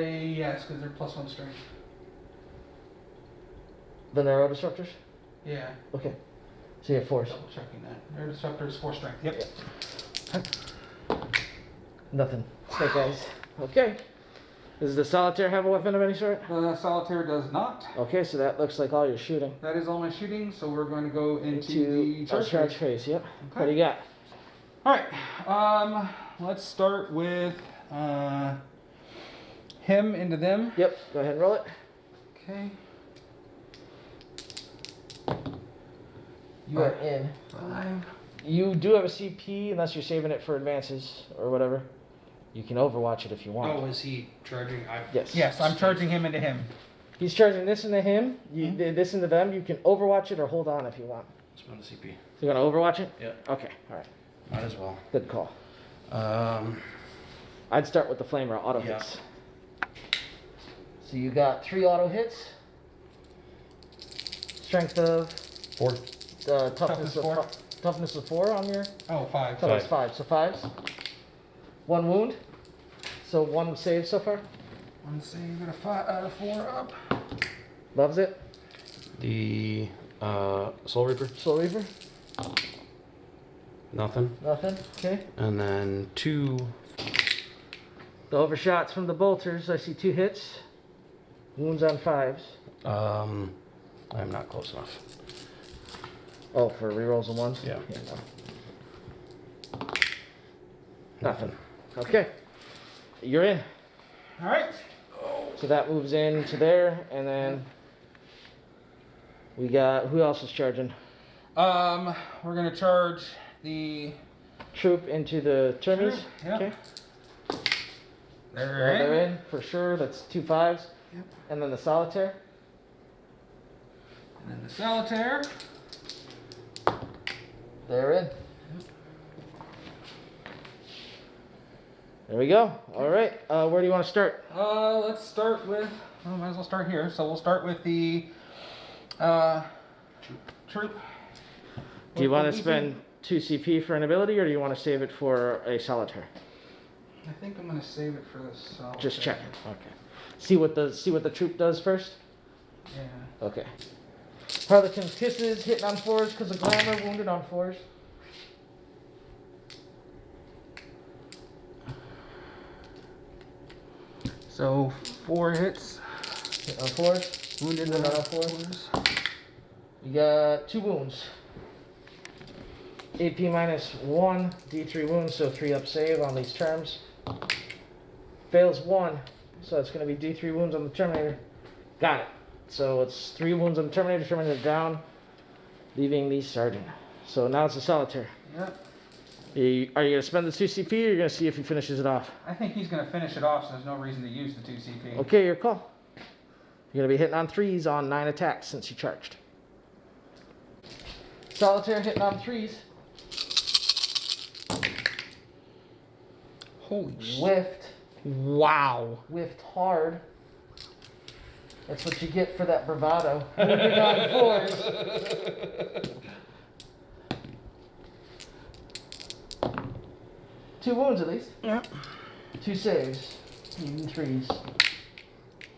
Yes, because they're +1 strength. The Neuro Disruptors? Yeah. Okay. So you have 4s. Double checking that. Their disruptor is 4 strength. Yep. Nothing. Snake eyes. Okay. Does the Solitaire have a weapon of any sort? The solitaire does not. Okay, so that looks like all your shooting. That is all my shooting, so we're going to go into the a charge charge phase. phase. Yep. Okay. What do you got? All right. Let's start with him into them. Yep. Go ahead and roll it. Okay. You are in. 5. You do have a CP unless you're saving it for advances or whatever. You can overwatch it if you want. Oh, is he charging? Yes. Yes, I'm charging him into him. He's charging this into him, this into them. You can overwatch it or hold on if you want. Spend the CP. So you're gonna overwatch it? Yeah. Okay. All right. Might as well. Good call. Um, I'd start with the flamer auto Yeah. hits. So you got 3 auto hits. Strength of 4. toughness of four. toughness of 4 on your. Oh, 5. So that's 5. So 5s. 1 wound. So 1 save so far. 1 save out of 5 out of 4 up. Loves it. The Soul Reaper. Soul Reaper. Nothing. Nothing. Okay. And then 2. The overshots from the bolters. I see 2 hits. Wounds on 5s. I'm not close enough. Oh, for rerolls and 1s? Yeah. No. Nothing. Okay. You're in. All right. So that moves into there, and then we got, who else is charging? We're gonna charge the. Troop into the Termies. Sure, yeah. Okay. They're They're in for sure. That's 2 5s. Yep. And then the Solitaire. And then the solitaire. They're in. There we go. All right. Where do you want to start? Let's start with. Well, might as well start here. So we'll start with the troop. Do you want to spend 2 CP for an ability, or do you want to save it for a Solitaire? I think I'm gonna save it for the solitaire. Just checking. Okay. See what the troop does first. Yeah. Okay. Harlequins kisses, hitting on 4s because of glamour, wounded on 4s. So 4 hits. Hit on 4s. Wounded on 4s. You got 2 wounds. AP -1, D3 wounds, so 3 up save on these terms. Fails 1, so it's going to be D3 wounds on the Terminator. Got it. So it's 3 wounds on the Terminator, Terminator down, leaving the Sergeant. So now it's a Solitaire. Yep. Are you going to spend the 2 CP, or are you going to see if he finishes it off? I think he's gonna finish it off, so there's no reason to use the 2 CP. Okay, your call. You're going to be hitting on 3s on 9 attacks since you charged. Solitaire hitting on 3s. Holy shit. Whiffed. Wow. Whiffed hard. That's what you get for that bravado. Moving on 4s. 2 wounds at least. Yep. 2 saves. Even 3s.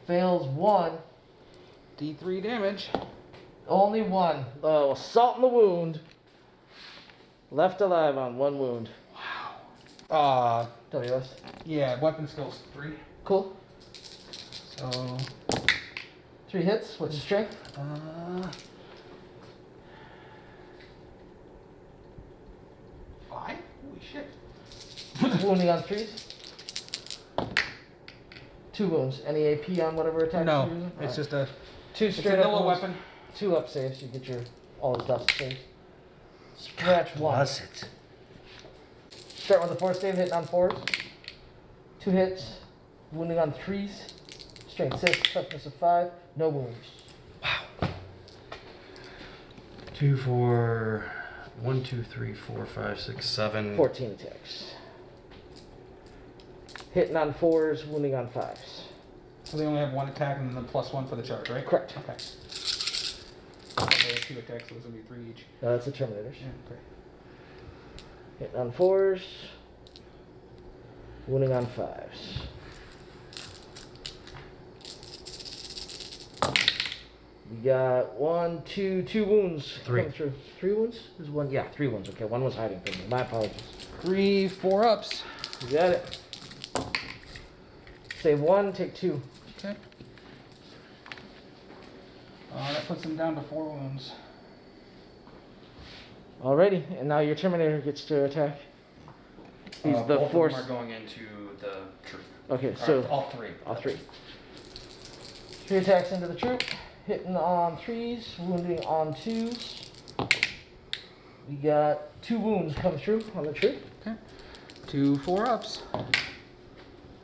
Fails 1. D3 damage. Only 1. Assault in the wound. Left alive on 1 wound. WS. Yeah, weapon skills 3. Cool. So 3 hits. What's your strength? 5? Holy shit. Wounding on 3s. 2 wounds. Any AP on whatever attack No, you're using? it's just a 2 it's a straight up vanilla wounds. weapon. 2 up saves. You get your all his dust saves. Scratch 1. Was it? Start with the 4 save, hitting on 4s. 2 hits. Wounding on 3s. Strength 6. Toughness of 5. No wounds. 2 for 1, 2, 3, 4, 5, 6, 7. 14 attacks. Hitting on 4s, wounding on 5s. So they only have 1 attack and then +1 for the charge, right? Correct. Okay. They have 2 attacks, so it's going to be 3 each. No, that's the Terminators. Yeah, okay. Hitting on 4s, wounding on 5s. We got 1, 2, 2 wounds. 3. Coming through. 3 wounds? There's 1. Yeah, 3 wounds. Okay, 1 was hiding from me. My apologies. 3 4-ups. You got it. Save 1, take 2. Okay. That puts him down to 4 wounds. Alrighty, and now your Terminator gets to attack. He's the both force. of them are going into the troop. Okay, so all 3. all 3. 3 attacks into the troop, hitting on 3s, wounding on 2s. We got 2 wounds come through on the troop. Okay. 2 4-ups.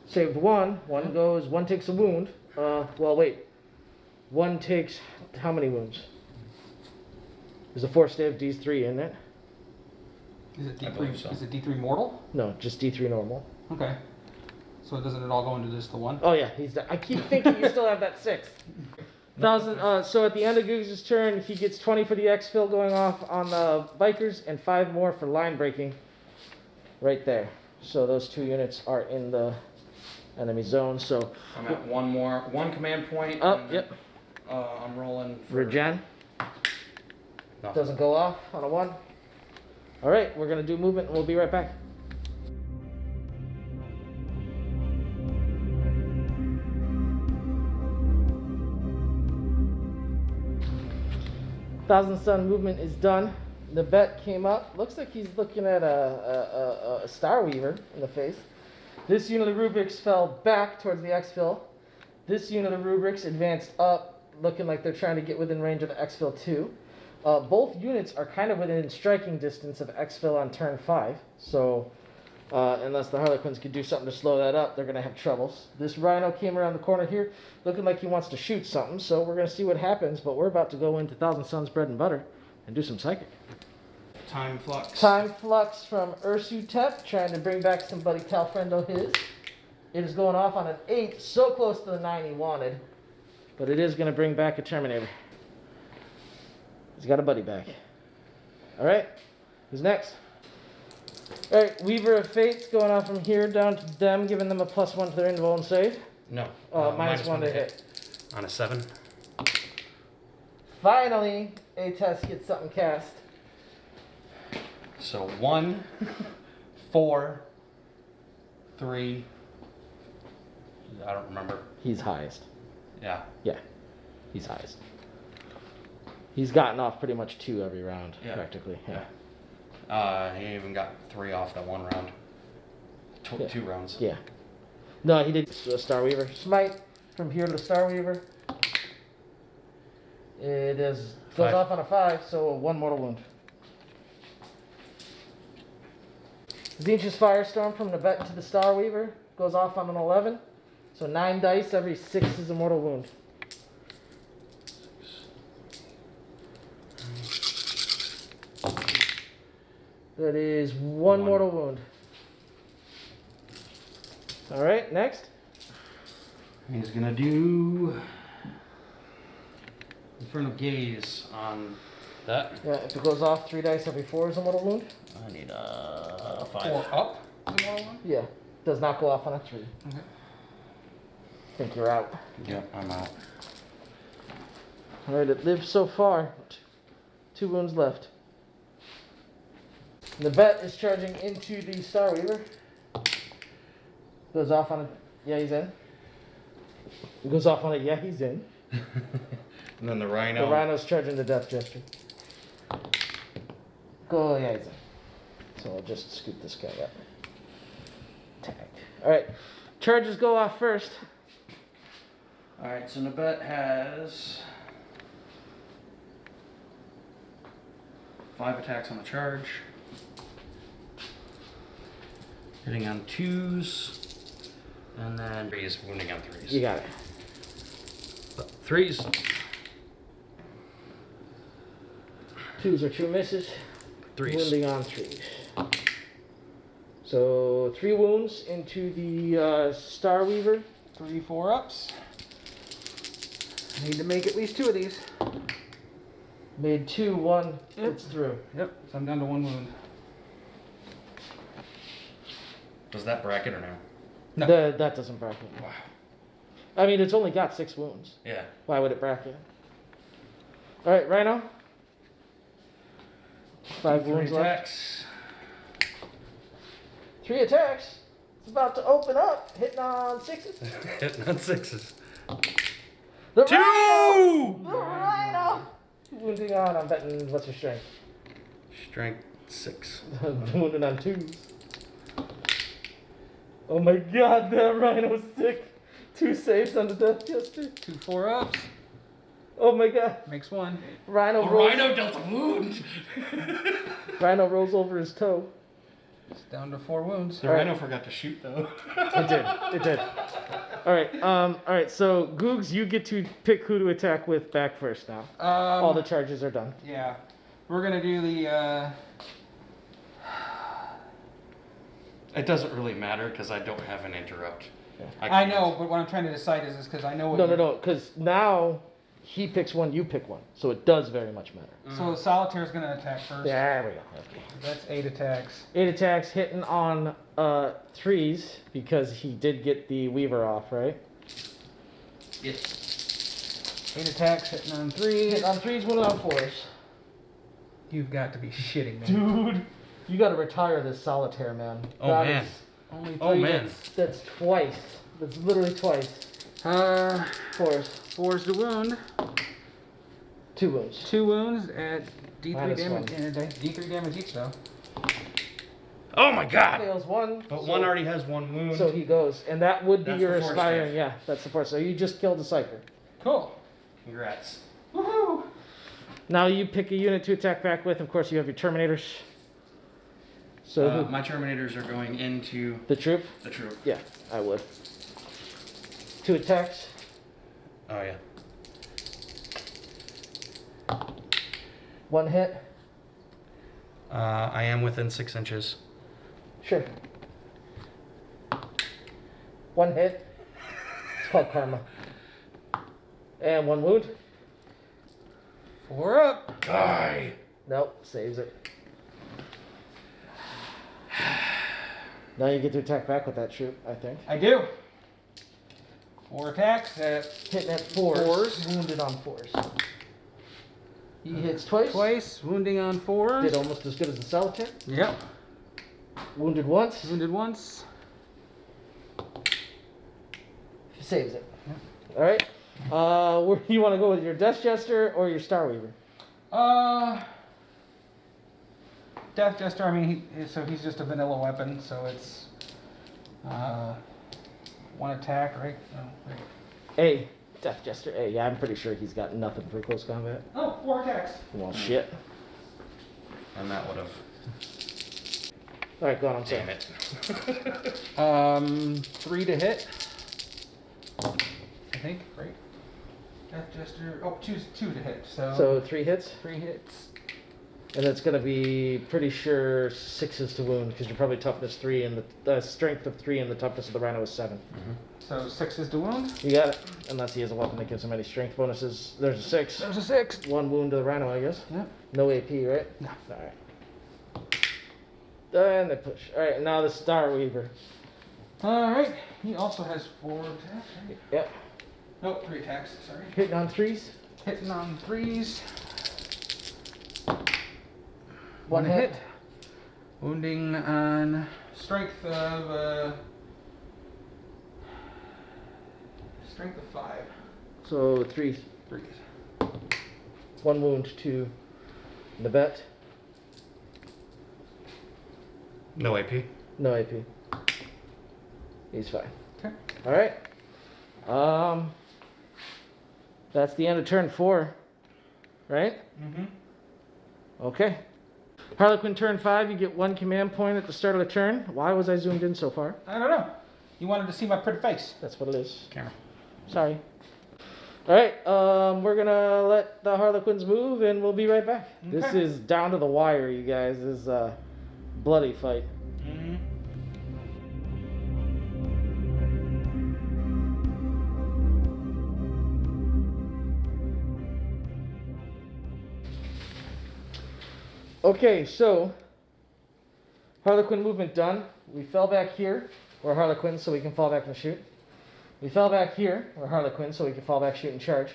Saved 1. 1 goes. 1 takes a wound. Well, wait. 1 takes how many wounds? There's a force save D3 in it. Is it I D3? believe so. Is it D3 mortal? No, just D3 normal. Okay. So doesn't it all go into just the 1? Oh yeah, he's dead. I keep thinking you still have that 6. So at the end of Googs' turn, he gets 20 for the exfil going off on the Vikers and 5 more for line breaking. Right there. So those 2 units are in the enemy zone. So I'm at 1 command point. up. and, Yep. I'm rolling for Regen nothing. doesn't go off on a 1. All right, we're gonna do movement, and we'll be right back. Thousand Sun movement is done. The bet came up. Looks like he's looking at a Star Weaver in the face. This unit of Rubrics fell back towards the exfil. This unit of Rubrics advanced up, looking like they're trying to get within range of the exfil too. Both units are kind of within striking distance of exfil on turn 5. So unless the Harlequins could do something to slow that up, they're going to have troubles. This Rhino came around the corner here, looking like he wants to shoot something. So we're going to see what happens. But we're about to go into Thousand Suns bread and butter and do some psychic. Time Flux. Time Flux from Ursutep, trying to bring back somebody Calfrendo his. It is going off on an 8, so close to the 9 he wanted. But it is going to bring back a Terminator. He's got a buddy back. Alright, who's next? Alright, Weaver of Fates going off from here down to them, giving them a +1 to their invul and save. No. -1 to hit. On a 7. Finally, A-Test gets something cast. So 1, 4, 3. I don't remember. He's highest. Yeah. Yeah, he's highest. He's gotten off pretty much 2 every round, Yeah. practically. Yeah. He even got 3 off that 1 round. Yeah. 2 rounds. Yeah. No, he did a Star Weaver. Smite from here to the Star Weaver. It is goes 5. off on a 5, so 1 mortal wound. Zinch's Firestorm from the Bet to the Star Weaver goes off on an 11. So 9 dice, every 6 is a mortal wound. That is 1 mortal wound. Alright, next. He's gonna do Infernal Gaze on that. Yeah, if it goes off 3 dice, every 4 is a mortal wound. I need a 5. 4 up is the mortal one? Yeah, does not go off on a 3. Okay. I think you're out. Yep, I'm out. Alright, it lives so far. 2 wounds left. The Bet is charging into the Star Weaver. Goes off on a... Yeah, he's in. It goes off on a... Yeah, he's in. And then the Rhino. The Rhino's charging the Death Gesture. Go, yeah, he's in. So I'll just scoop this guy up. Tag. Alright, charges go off first. Alright, so Nabet has 5 attacks on the charge. Hitting on 2s. And then 3s, wounding on 3s. You got it. 3s. Twos are two misses. Threes. Wounding on threes. So 3 wounds into the Star Weaver. 3 4-ups. Need to make at least 2 of these. Made 2, 1. It's through. Yep, so I'm down to 1 wound. Does that bracket or no? No. That doesn't bracket. Wow. I mean, it's only got 6 wounds. Yeah. Why would it bracket? Alright, Rhino. 5 wounds left. Attacks. 3 attacks. It's about to open up. Hitting on 6s. Hitting on 6s. The 2! Rhino! The Rhino! Wounding on, I'm betting, what's your strength? Strength 6. Wounded on 2s. Oh my god, that Rhino's sick. 2 saves on the Death Jester. 2 4-ups. Oh my god. Makes 1. Rhino rolls. Rhino dealt a wound! Rhino rolls over his toe. It's down to 4 wounds. The Rhino forgot to shoot though. It did. It did. Alright, so Googs, you get to pick who to attack with back first now. All the charges are done. Yeah. We're gonna do the It doesn't really matter because I don't have an interrupt. Yeah. I know, but what I'm trying to decide is because I know what No, because now he picks one, you pick one. So it does very much matter. So Solitaire's gonna attack first. There we go. Okay. That's 8 attacks. 8 attacks hitting on 3s because he did get the Weaver off, right? Yes. 8 attacks hitting on 3. Hitting on 3s, wounded on 4s. You've got to be shitting me. Dude, you gotta retire this Solitaire, man. Oh, That man. is- Only 3. Oh man. That's twice. That's literally twice. 4s. 4's to wound. 2 wounds. 2 wounds at D3 Minus damage. one. D3 damage each though. Oh my god! Fails 1. But so- one already has 1 wound. So he goes, and that would be That's your the force aspiring. dive. Yeah, that's the force. So you just killed the Psyker. Cool. Congrats. Woohoo! Now you pick a unit to attack back with. Of course, you have your Terminators. So who- My Terminators are going into the troop. the troop. Yeah, I would. 2 attacks. Oh yeah. 1 hit. I am within 6 inches. Sure. 1 hit. It's called karma. And 1 wound. 4 up. Die! Nope, saves it. Now you get to attack back with that troop, I think. I do. 4 attacks at Hitting at 4s. 4s. Wounded on 4s. He hits twice. twice. Wounding on 4s. Did almost as good as the Solitaire. Yep. Wounded once. Wounded once. Saves it. Alright. Where you want to go with your Death Jester or your Star Weaver? Death Jester, I mean, so he's just a vanilla weapon, so it's 1 attack, right? No, wait. A. Death Jester A. Yeah, I'm pretty sure he's got nothing for close combat. Oh, 4 attacks. Well, shit. And that would have. Alright, go on, I'm sorry. Damn it. 3 to hit. I think, right? Death Jester, 2 to hit, So 3 hits, 3 hits. and it's going to be pretty sure 6s to wound because you're probably toughness 3 and the strength of 3 and the toughness of the Rhino is 7. So 6 is to wound. You got it. Unless he has a weapon that gives him any strength bonuses. There's a 6. There's a 6. 1 wound to the Rhino, I guess. Yep. No AP, right? No. Alright. And they push. Alright, now the Star Weaver. Alright, he also has 4 attacks, right? Yep. Nope, 3 attacks, sorry. Hitting on 3s. Hitting on 3s. 1 hit. Wounding on strength of 5. So 3s. 3s. 1 wound to Nabet. No AP. No AP. He's fine. Okay. Alright. That's the end of turn 4. Right? Mm-hmm. Okay. Harlequin turn 5, you get 1 command point at the start of the turn. Why was I zoomed in so far? I don't know. You wanted to see my pretty face. That's what it is. Camera. Sorry. Alright, we're gonna let the Harlequin Harlequins move, and we'll be right back. Okay. This is down to the wire, you guys. This is a bloody fight. Mm-hmm. Okay, so Harlequin movement done. We fell back here. We're Harlequins, so we can fall back and shoot. We fell back here. We're Harlequins, so we can fall back, shoot, and charge.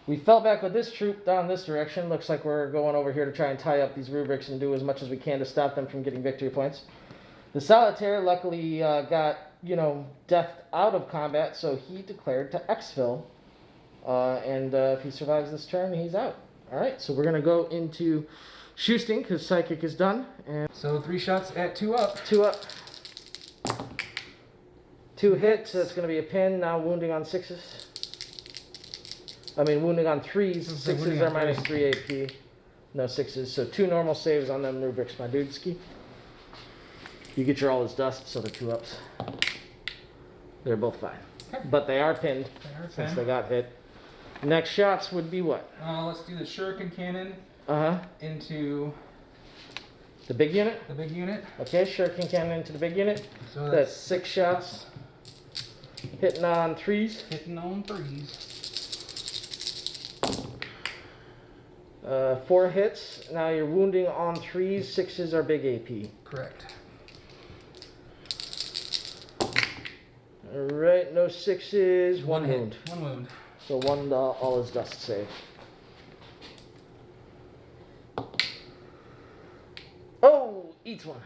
We fell back with this troop down this direction. Looks like we're going over here to try and tie up these rubrics and do as much as we can to stop them from getting victory points. The Solitaire luckily got, death out of combat, so he declared to exfil. And if he survives this turn, he's out. All right, so we're going to go into Shoosting because Psychic is done. And So 3 shots at 2 up. 2 up. 2 hits. That's going to be a pin. Now wounding on 6s. Wounding on 3s. 6s are minus 3 AP. No 6s. So 2 normal saves on them rubrics, my dude ski. You get your all his dust, so they're 2 ups. They're both fine. Okay. But they are pinned They are since pinned. they got hit. Next shots would be what? Let's do the Shuriken Cannon Uh-huh. into The big unit? the big unit. Okay, Shuriken Cannon into the big unit. So That's 6 shots. Hitting on 3s. hitting on 3s. 4 hits. Now you're wounding on 3s. 6s are big AP. Correct. Alright, no 6s. 1 hit. wound. 1 wound. So 1 all his dust save. Oh! Eats 1.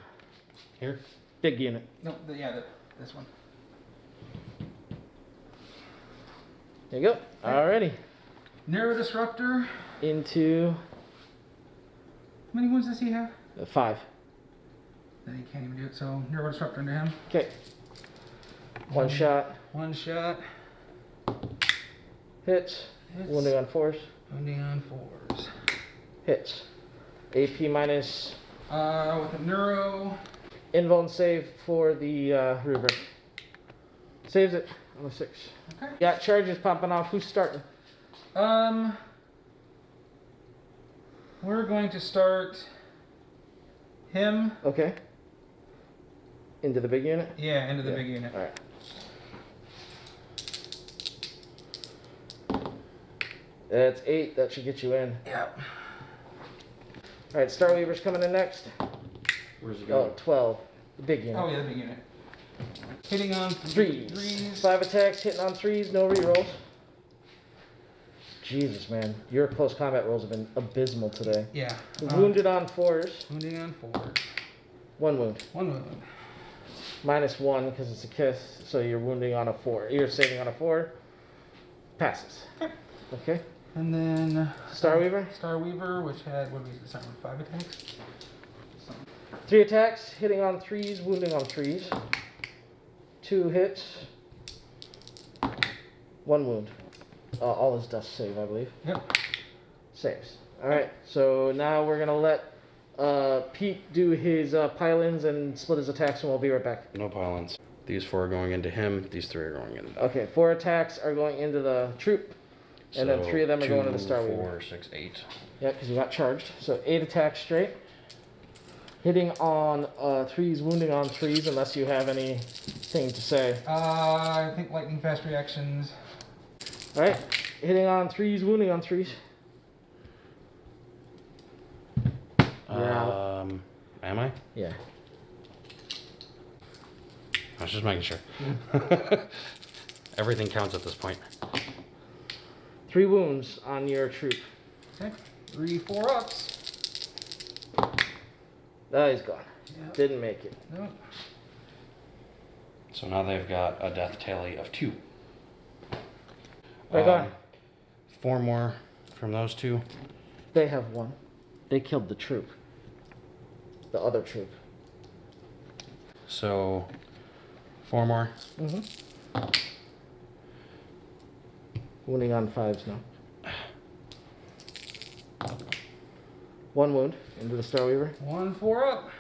Here. Big unit. No, this one. There you go. Alrighty. Narrow Disruptor. Into How many wounds does he have? 5. Then he can't even do it, so Narrow Disruptor into him. Okay. 1 shot. 1 shot. Hits. Hits. Wounding on 4s. Wounding on 4s. Hits. AP minus With a Neuro. invuln save for the rubric. Saves it on a 6. Okay. Got charges popping off. Who's starting? We're going to start him. Okay. Into the big unit? Yeah, into the Yeah. big unit. Alright. That's 8. That should get you in. Yep. Alright, Starweaver's coming in next. Where's he Oh, going? 12. The big unit. Oh yeah, the big unit. Hitting on 3s. threes. 5 attacks, hitting on 3s, no rerolls. Jesus, man. Your close combat rolls have been abysmal today. Yeah. Wounded on 4s. Wounding on 4s. 1 wound. 1 wound. Minus 1 because it's a kiss, so you're wounding on a 4. You're saving on a 4. Passes. Okay. And then Starweaver. Starweaver, which had what was it? Something like 5 attacks. 3 attacks, hitting on 3s, wounding on 3s. 2 hits. 1 wound. All his dust save, I believe. Yep. Saves. Alright, so now we're going to let Pete do his pylons and split his attacks, and we'll be right back. No pylons. These 4 are going into him. These 3 are going into. Okay, 4 attacks are going into the troop, and then 3 of them are going to the 2, Starweaver. 4, 6, 8. Yeah, because you got charged. So 8 attacks straight. Hitting on 3s, wounding on 3s, unless you have anything to say. I think lightning fast reactions. Alright, hitting on 3s, wounding on 3s. You're out. Am I? Yeah. I was just making sure. Everything counts at this point. 3 wounds on your troop. Okay. 3 4 ups. Oh, he's gone. Yep. Didn't make it. Nope. So now they've got a death tally of 2. Right on. 4 more from those 2. They have 1. They killed the troop. The other troop. So 4 more. Mm-hmm. Wounding on 5s now. 1 wound into the Starweaver. 1 4 up.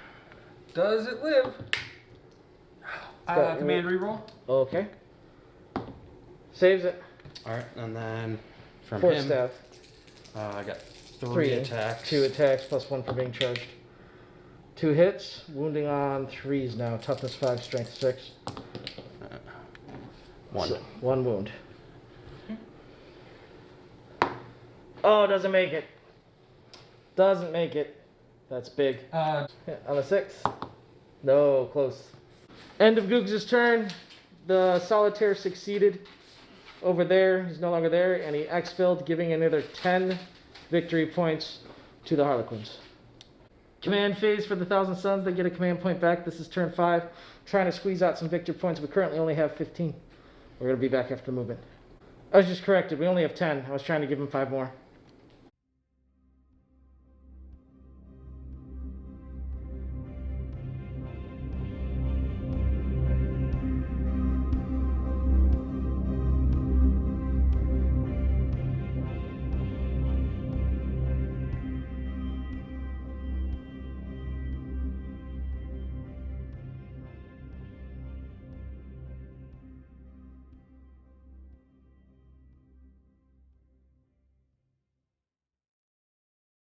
Does it live? Command reroll. Okay. Saves it. All right, and then from 4 him, staff. I got three attacks. 2 attacks plus 1 for being charged. 2 hits, wounding on 3s now. Toughness 5, strength 6. 1. So, 1 wound. Oh, doesn't make it. Doesn't make it. That's big. On a 6. No, close. End of Googs' turn. The Solitaire succeeded over there. He's no longer there, and he exfilled, giving another 10 victory points to the Harlequins. Command phase for the Thousand Suns. They get a command point back. This is turn 5. Trying to squeeze out some victory points. We currently only have 15. We're going to be back after movement. I was just corrected. We only have 10. I was trying to give him 5 more.